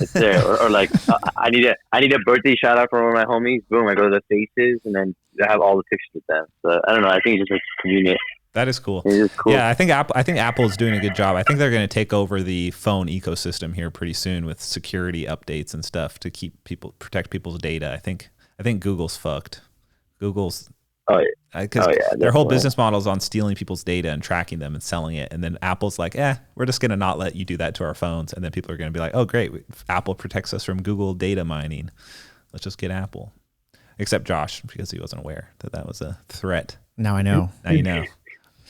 it's there. or like, I need a birthday shout out from one of my homies. Boom, I go to the faces, and then I have all the pictures with them. So I don't know. I think it's just like convenient. That is cool. It is cool. Yeah, I think Apple is doing a good job. I think they're going to take over the phone ecosystem here pretty soon with security updates and stuff to protect people's data. I think Google's fucked. Google's because their whole business model is on stealing people's data and tracking them and selling it. And then Apple's like, we're just going to not let you do that to our phones. And then people are going to be like, oh, great. Apple protects us from Google data mining. Let's just get Apple. Except Josh, because he wasn't aware that was a threat. Now I know. Now you know.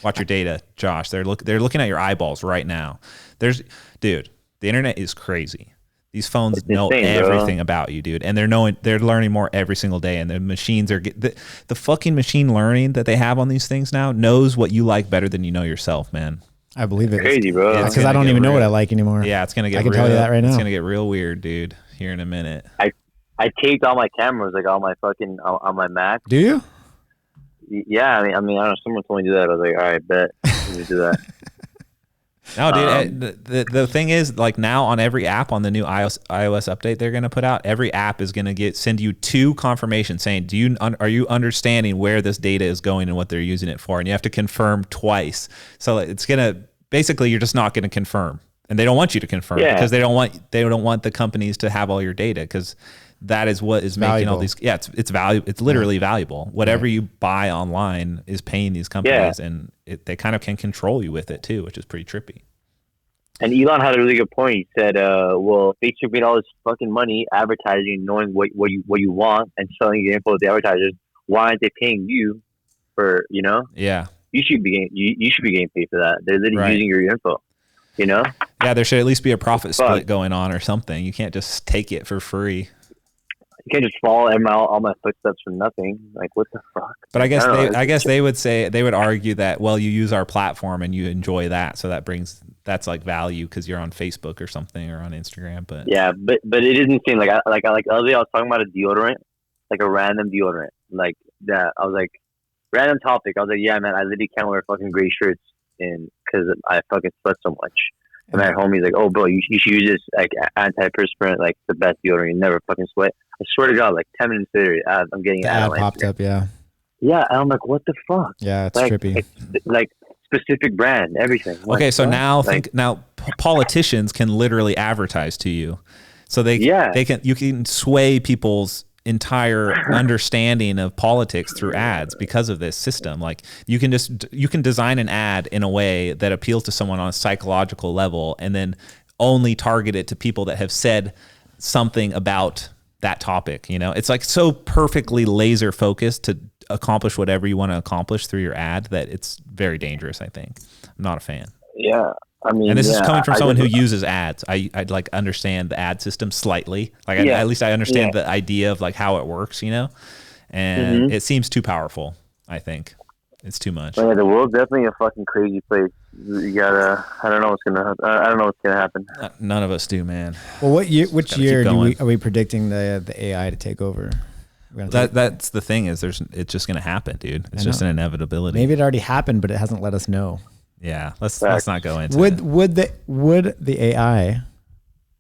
Watch your data, Josh. They're looking at your eyeballs right now. Dude, the internet is crazy. These phones know everything about you, dude, and they're learning more every single day. And the machines are the fucking machine learning that they have on these things now knows what you like better than you know yourself, man. I believe it. Crazy, bro. Because I don't even know what I like anymore. Yeah, it's gonna get. I can tell you that right now. It's gonna get real weird, dude. Here in a minute. I taped all my cameras, like all my fucking on my Mac. Do you? Yeah, I mean, I don't know. Someone told me to do that. I was like, all right, bet. Let me do that. No, dude. The thing is, like now on every app on the new iOS update they're gonna put out, every app is gonna send you 2 confirmations saying, are you understanding where this data is going and what they're using it for? And you have to confirm twice. So it's gonna basically you're just not gonna confirm, and they don't want you to confirm because they don't want the companies to have all your data because that is what is making all these. Yeah, it's valuable. It's literally valuable. Whatever you buy online is paying these companies, and they kind of can control you with it too, which is pretty trippy. And Elon had a really good point. He said, "Well, Facebook made all this fucking money advertising, knowing what you want, and selling the info to the advertisers. Why aren't they paying you for Yeah, you should be getting paid for that. They're literally using your info. Yeah, there should at least be a profit split going on or something. You can't just take it for free. You can't just follow all my footsteps for nothing. Like, what the fuck? But I guess they would argue that, well, you use our platform and you enjoy that, so that's like value because you're on Facebook or something or on Instagram. But yeah, but it is insane. Like the other day I was talking about a deodorant, like a random deodorant, like that. I was like, random topic. I was like, yeah, man, I literally can't wear fucking gray shirts because I fucking sweat so much. And my homie's like, oh, bro, you should use this like antiperspirant, like the best deodorant. You never fucking sweat. I swear to God, like 10 minutes later, I'm getting the ad popped up. Yeah. Yeah, and I'm like, what the fuck? Yeah, it's trippy. Like specific brand, everything. Okay, so now politicians can literally advertise to you, so you can sway people's entire understanding of politics through ads because of this system. Like you can design an ad in a way that appeals to someone on a psychological level and then only target it to people that have said something about that topic. It's like so perfectly laser focused to accomplish whatever you want to accomplish through your ad that it's very dangerous. I think I'm not a fan. Yeah. I mean, and this is coming from someone who uses ads. I'd like understand the ad system slightly. Like at least I understand the idea of like how it works, and it seems too powerful. I think it's too much. Yeah, the world's definitely a fucking crazy place. You gotta. I don't know what's gonna happen. None of us do, man. Well, which year are we predicting the AI to take over? That's the thing is it's just gonna happen, dude. It's just an inevitability. Maybe it already happened, but it hasn't let us know. Yeah, let's not go into it. Would the AI,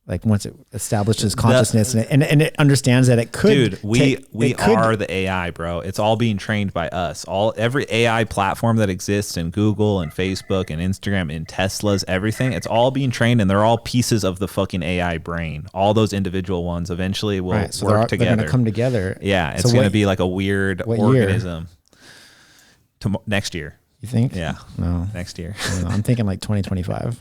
like once it establishes consciousness and it understands that it could, dude, we are the AI, bro. It's all being trained by us. Every AI platform that exists in Google and Facebook and Instagram and Tesla's, everything, it's all being trained, and they're all pieces of the fucking AI brain. All those individual ones eventually will work together. They're going to come together. Yeah, it's going to be like a weird organism. Next year. You think? Yeah. No. Next year. I'm thinking like 2025.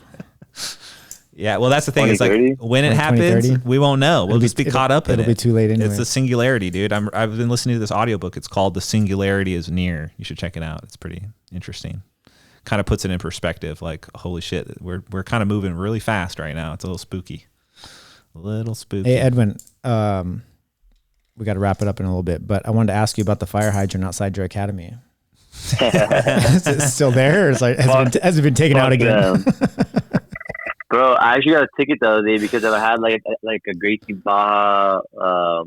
Yeah. Well, that's the thing. It's like when it happens, we won't know. We'll just be caught up in it. It'll be too late anyway. It's the singularity, dude. I've been listening to this audiobook. It's called The Singularity is Near. You should check it out. It's pretty interesting. Kind of puts it in perspective. Like, holy shit, we're kind of moving really fast right now. It's a little spooky. Hey, Edwin, we got to wrap it up in a little bit, but I wanted to ask you about the fire hydrant outside your academy. Is it still there, or has it been taken out again? Bro, I actually got a ticket the other day because I had like a Gracie Baja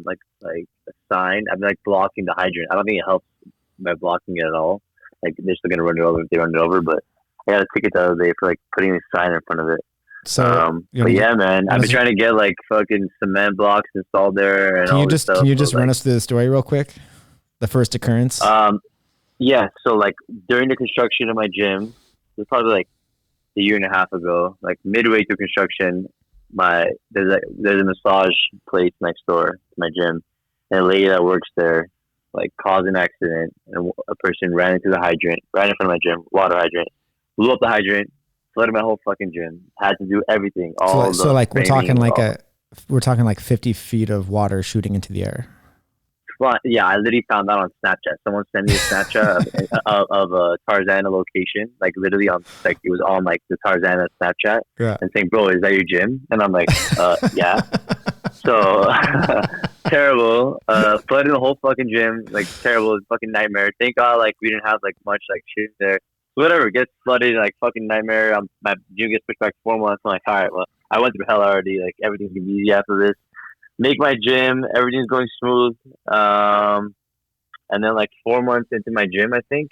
like a sign. I'm like blocking the hydrant. I don't think it helps by blocking it at all. Like they're still gonna run it over if they run it over. But I got a ticket the other day for like putting a sign in front of it. So, but yeah, man, I've been trying to get like fucking cement blocks installed there. And can you just run us through the story real quick? The first occurrence. Yeah, so like during the construction of my gym, it was probably like a year and a half ago, like midway through construction, there's a massage place next door to my gym, and a lady that works there like caused an accident, and a person ran into the hydrant, right in front of my gym, water hydrant, blew up the hydrant, flooded my whole fucking gym, had to do everything. So like we're talking like 50 feet of water shooting into the air. Well, yeah, I literally found out on Snapchat. Someone sent me a Snapchat of a Tarzana location, like literally on, like it was on like the Tarzana Snapchat, and saying, "Bro, is that your gym?" And I'm like, "Yeah." So terrible, flooding the whole fucking gym, like terrible, fucking nightmare. Thank God, like we didn't have like much like shit there. So whatever, gets flooded, like fucking nightmare. My gym gets pushed back 4 months. I'm like, all right, well, I went through hell already. Like everything's gonna be easy after this. Make my gym, everything's going smooth. And then like 4 months into my gym, I think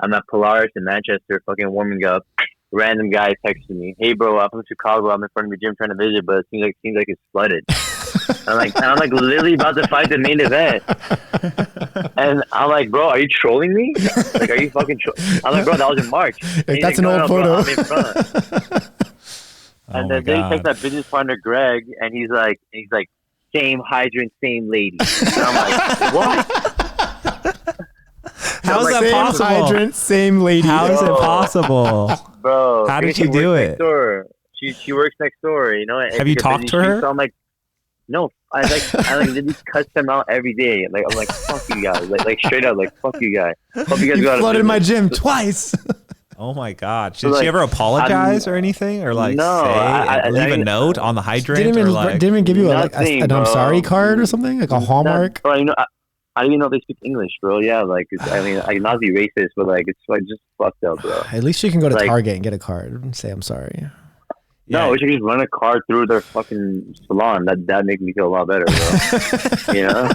I'm at Polaris in Manchester, fucking warming up. Random guy texted me, "Hey bro, I'm from Chicago. I'm in front of your gym trying to visit, but it seems like it's flooded." I'm like literally about to fight the main event, and I'm like, "Bro, are you trolling me? Like, are you fucking?" I'm like, "Bro, that was in March." Like, that's like, an old photo. Bro, I'm in front. And then they text my business partner Greg, and he's like, "Same hydrant, same lady." And I'm like, "What?" How is that possible? Same hydrant, same lady. How is it possible? Bro, how did she do it? She works next door, you know. Have you talked to her? So I'm like, no, I literally cuss them out every day. Like I'm like, fuck you guys, like straight up, like fuck you guys. Hope you guys got flooded my gym twice. Oh my God! Did she ever apologize or anything, or like leave a note on the hydrant? Didn't even give you an I'm sorry card or something, like a Hallmark? Bro, you know, I didn't even know they speak English, bro. Yeah, like I mean, I not be racist, but like it's like just fucked up, bro. At least you can go to Target and get a card and say I'm sorry. No, we should just run a card through their fucking salon. That make me feel a lot better, bro. You know.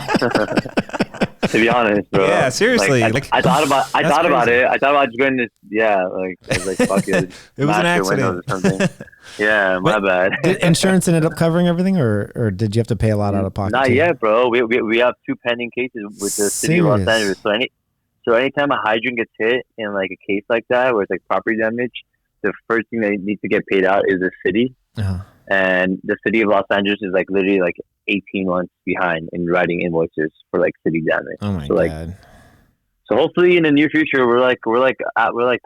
To be honest, bro. Yeah, seriously. I thought about it. I thought about just going to I was like, fuck it. It was an accident. Or something. Yeah, my bad. Did insurance ended up covering everything, or did you have to pay a lot out of pocket? Not yet, bro. We have 2 pending cases with the city of Los Angeles. So anytime a hydrant gets hit in like a case like that, where it's like property damage, the first thing they need to get paid out is the city. Uh-huh. And the city of Los Angeles is like literally like 18 months behind in writing invoices for like city damage. Oh my God. So hopefully in the near future we're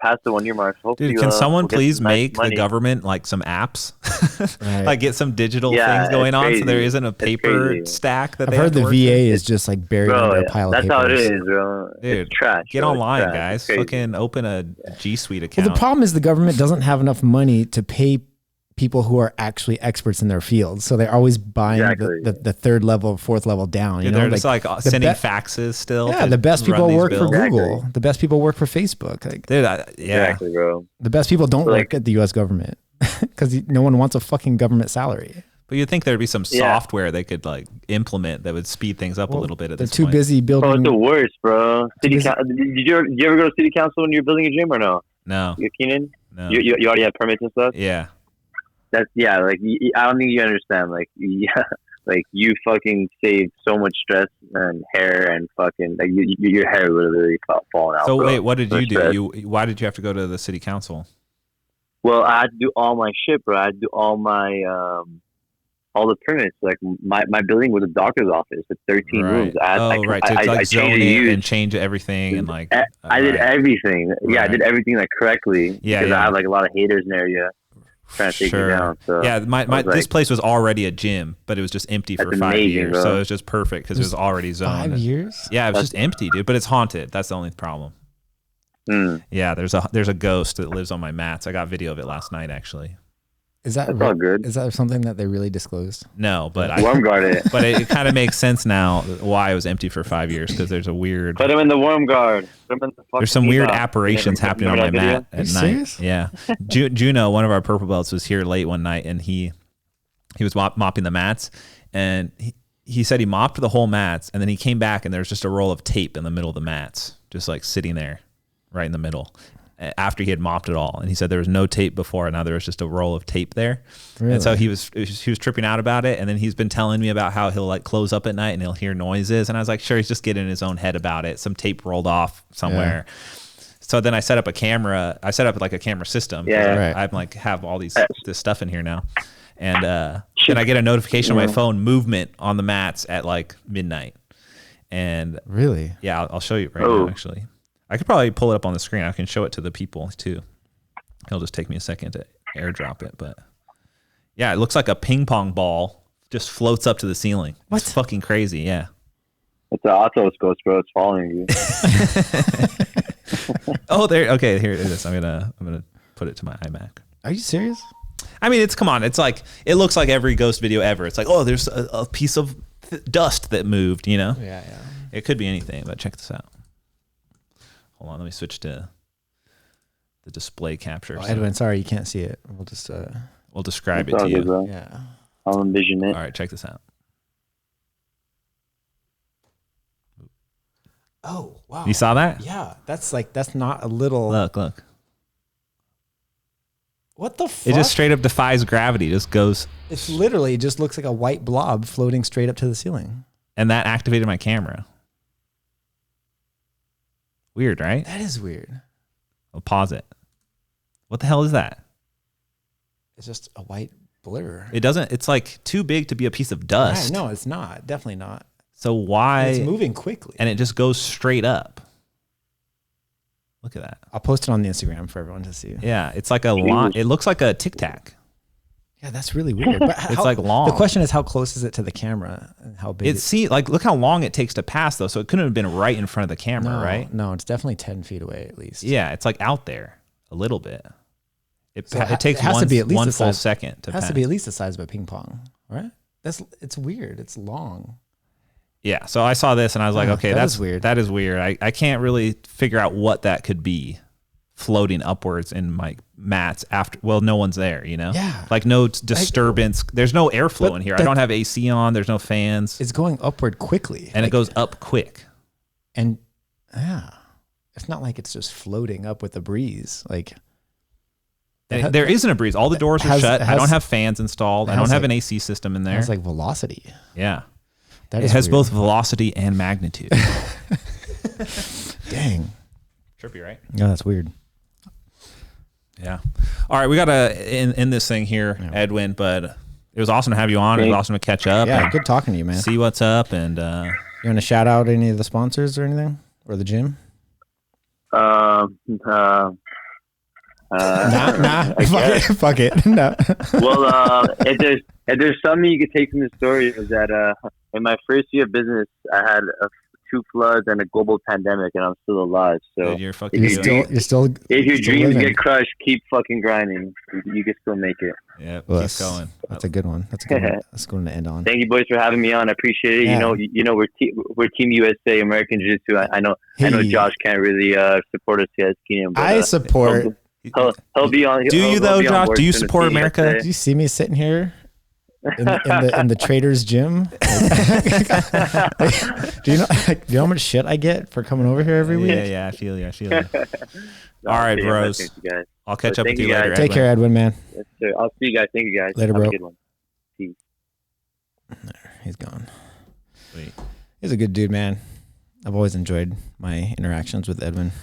past the 1 year mark. Hopefully, dude, can someone please make the government like some apps, right. Like get some digital things going on, so there isn't a paper stack that I've heard the VA is just like buried under a pile of papers. That's how it is, bro. Dude, it's trash. Get online, guys. Fucking open a G Suite account. Well, the problem is the government doesn't have enough money to pay people who are actually experts in their field, so they're always buying the third level, fourth level down. You know, they're just like sending faxes still. Yeah, the best people work for Google. The best people work for Facebook. Like, dude, exactly, bro. The best people don't work at the U.S. government because no one wants a fucking government salary. But you'd think there'd be some software they could like implement that would speed things up a little bit. They're too busy building. Oh, it's the worst, bro. Did you ever go to city council when you're building a gym or no? No. You Keenan? No. You already have permits and stuff? Yeah. Like I don't think you understand. Like you fucking save so much stress and hair and fucking like your hair literally falling out. So bro. Wait, what did you do? Why did you have to go to the city council? Well, I had to do all my shit, bro. I had to do all my all the permits. Like my building was a doctor's office with 13 rooms. To zone it and change everything and like. I did everything. Right. Yeah, I did everything like correctly. Yeah, because I have like a lot of haters in the area. Trying to take me down. So yeah, this place was already a gym, but it was just empty for 5 years. Bro. So it was just perfect because it was already zoned. 5 years? Yeah, it was just empty, dude. But it's haunted. That's the only problem. Yeah, there's a ghost that lives on my mats. I got video of it last night, actually. Is that all good? Is that something that they really disclosed? No, but warm guard it. But it kind of makes sense now why it was empty for 5 years, because there's a weird. Put him in the warm guard. There's some weird apparitions happening on my mat at night. Serious? Yeah, Juno, one of our purple belts, was here late one night, and he was mopping the mats, and he said he mopped the whole mats, and then he came back, and there was just a roll of tape in the middle of the mats, just like sitting there, right in the middle. After he had mopped it all, and he said there was no tape before, and now there was just a roll of tape there. Really? And so he was tripping out about it, and then he's been telling me about how he'll like close up at night and he'll hear noises, and I was like, sure, he's just getting in his own head about it. Some tape rolled off somewhere. Yeah. So then I set up a camera. I set up like a camera system. Yeah, I like have all this stuff in here now, and then I get a notification on my phone, movement on the mats at like midnight. And really, yeah, I'll show you right now actually. I could probably pull it up on the screen. I can show it to the people too. It'll just take me a second to airdrop it, but yeah, it looks like a ping pong ball just floats up to the ceiling. What? It's fucking crazy. Yeah. It's an Atos ghost, bro. It's following you. Oh, there. Okay, here it is. I'm gonna put it to my iMac. Are you serious? I mean, come on. It's like, it looks like every ghost video ever. It's like, oh, there's a piece of dust that moved. You know? Yeah. It could be anything, but check this out. Hold on, let me switch to the display capture. Oh, Edwin, sorry, you can't see it. We'll just we'll describe it to you. Bro. Yeah, I'll envision it. All right, check this out. Oh, wow. You saw that? Yeah. That's not a little. Look. What the fuck? It just straight up defies gravity. Just goes. It literally just looks like a white blob floating straight up to the ceiling. And that activated my camera. Weird, right? That is weird. I'll pause it. What the hell is that? It's just a white blur. It's like too big to be a piece of dust. Right, no, it's not. Definitely not. So why? And it's moving quickly. And it just goes straight up. Look at that. I'll post it on the Instagram for everyone to see. Yeah, it's like a line. It looks like a Tic Tac. Yeah, that's really weird. But It's like long. The question is, how close is it to the camera and how big? Look how long it takes to pass though. So it couldn't have been right in front of the camera, right? No, it's definitely 10 feet away at least. Yeah, it's like out there a little bit. It takes it has to be at least one the full size, second to It has pass. to be at least the size of a ping pong, right? It's weird. It's long. Yeah, so I saw this and I was like, okay, that's weird. That is weird. I can't really figure out what that could be floating upwards in my mats after. Well, no one's there, you know? Yeah. Like no disturbance. There's no airflow in here. I don't have AC on. There's no fans. It's going upward quickly. And it goes up quick. And yeah, it's not like it's just floating up with the breeze. Like There isn't a breeze. All the doors are shut. I don't have fans installed. I don't have an AC system in there. It's like velocity. Yeah. It has weird. both velocity and magnitude. Dang. Trippy, right? Yeah, that's weird. Yeah. All right, we got to end this thing here, Edwin, but it was awesome to have you on. It was awesome to catch up. Yeah, good talking to you, man. See what's up. And you want to shout out any of the sponsors or anything? Or the gym? Nah. Fuck it. No. Well, if there's something you could take from the story is that in my first year of business, I had 2 floods and a global pandemic, and I'm still alive. So dude, you're fucking you're still if your dreams living. get crushed, keep fucking grinding. You can still make it. Yeah, Well, keep going. That's a good one. That's a good one. That's a good one to end on. Thank you, boys, for having me on. I appreciate it. Yeah. You know, we're Team USA, American Jiu-Jitsu. I know Josh can't really support us yet, Keenan. But, I support. He'll be on. Do you though, Josh? Do you support America? Do you see me sitting here in the trader's gym? Do you know how much shit I get for coming over here every week? Yeah, I feel you. All right, bros. I'll catch up with you later. Take care, Edwin, man. Yes, sir. I'll see you guys. Thank you guys. Later, Have bro. a good one. Peace. He's gone. Sweet. He's a good dude, man. I've always enjoyed my interactions with Edwin.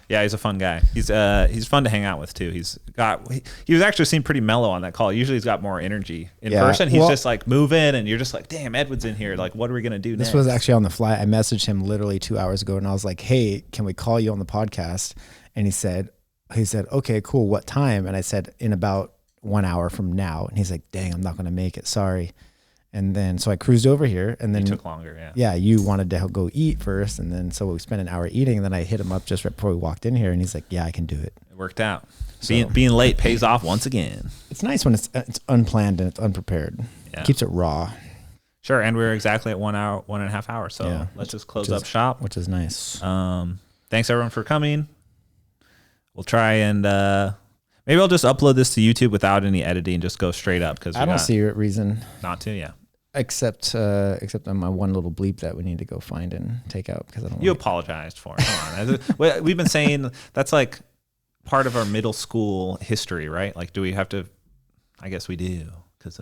Yeah, he's a fun guy. He's fun to hang out with too. He was actually seemed pretty mellow on that call. Usually he's got more energy in person. He's just like moving, and you're just like, damn, Edwin's in here. Like, what are we gonna do next? This was actually on the fly. I messaged him literally 2 hours ago, and I was like, hey, can we call you on the podcast? And he said, okay, cool. What time? And I said, in about 1 hour from now. And he's like, dang, I'm not gonna make it. Sorry. And then, so I cruised over here, and then it took longer. Yeah. Yeah. You wanted to go eat first. And then, so we spent an hour eating, and then I hit him up just right before we walked in here, and he's like, yeah, I can do it. It worked out. Being late pays off once again. It's nice when it's unplanned and it's unprepared. Yeah. It keeps it raw. Sure. And we're exactly at 1 hour, 1.5 hours. So let's just close up shop. Which is nice. Thanks everyone for coming. We'll try and, maybe I'll just upload this to YouTube without any editing, just go straight up. Cause I don't see a reason not to. Yeah. Except on my one little bleep that we need to go find and take out because I don't. You apologized for it. Come on. We've been saying that's like part of our middle school history, right? Like, do we have to? I guess we do because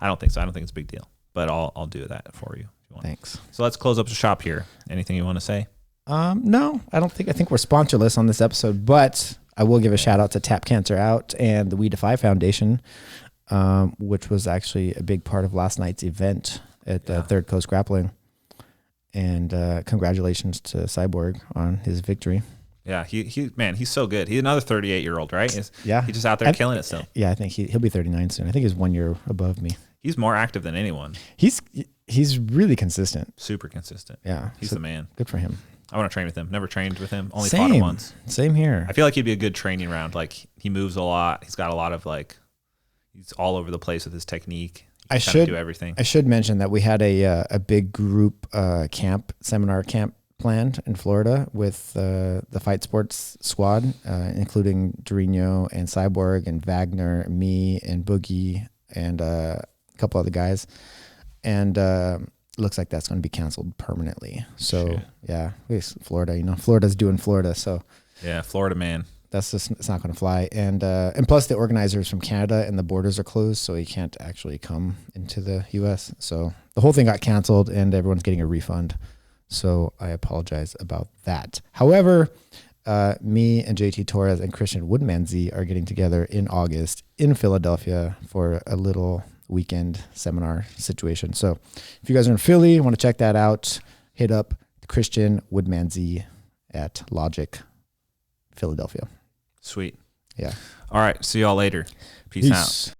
I don't think so. I don't think it's a big deal, but I'll do that for you if you want. Thanks. So let's close up the shop here. Anything you want to say? No, I don't think. I think we're sponsorless on this episode, but I will give a shout out to Tap Cancer Out and the We Defy Foundation. Which was actually a big part of last night's event at the Third Coast Grappling. And congratulations to Cyborg on his victory. Yeah, he's so good. He's another 38-year-old, right? He's just out there killing it still. Yeah, I think he'll be 39 soon. I think he's 1 year above me. He's more active than anyone. He's really consistent. Super consistent. Yeah. He's the man. Good for him. I want to train with him. Never trained with him. Only fought him once. Same here. I feel like he'd be a good training round. Like, he moves a lot. He's got a lot of he's all over the place with his technique. I should do everything. I should mention that we had a big group seminar camp planned in Florida with the Fight Sports squad, including Dorino and Cyborg and Wagner, me and Boogie and a couple other guys. And looks like that's going to be canceled permanently. So yeah, Florida, Florida's doing Florida. So yeah, Florida man. It's not going to fly. And plus the organizers from Canada and the borders are closed, so he can't actually come into the US. So the whole thing got canceled and everyone's getting a refund. So I apologize about that. However, me and JT Torres and Christian Woodmansey are getting together in August in Philadelphia for a little weekend seminar situation. So if you guys are in Philly, want to check that out, hit up Christian Woodmansey at Logic Philadelphia. Sweet. Yeah. All right. See y'all later. Peace out.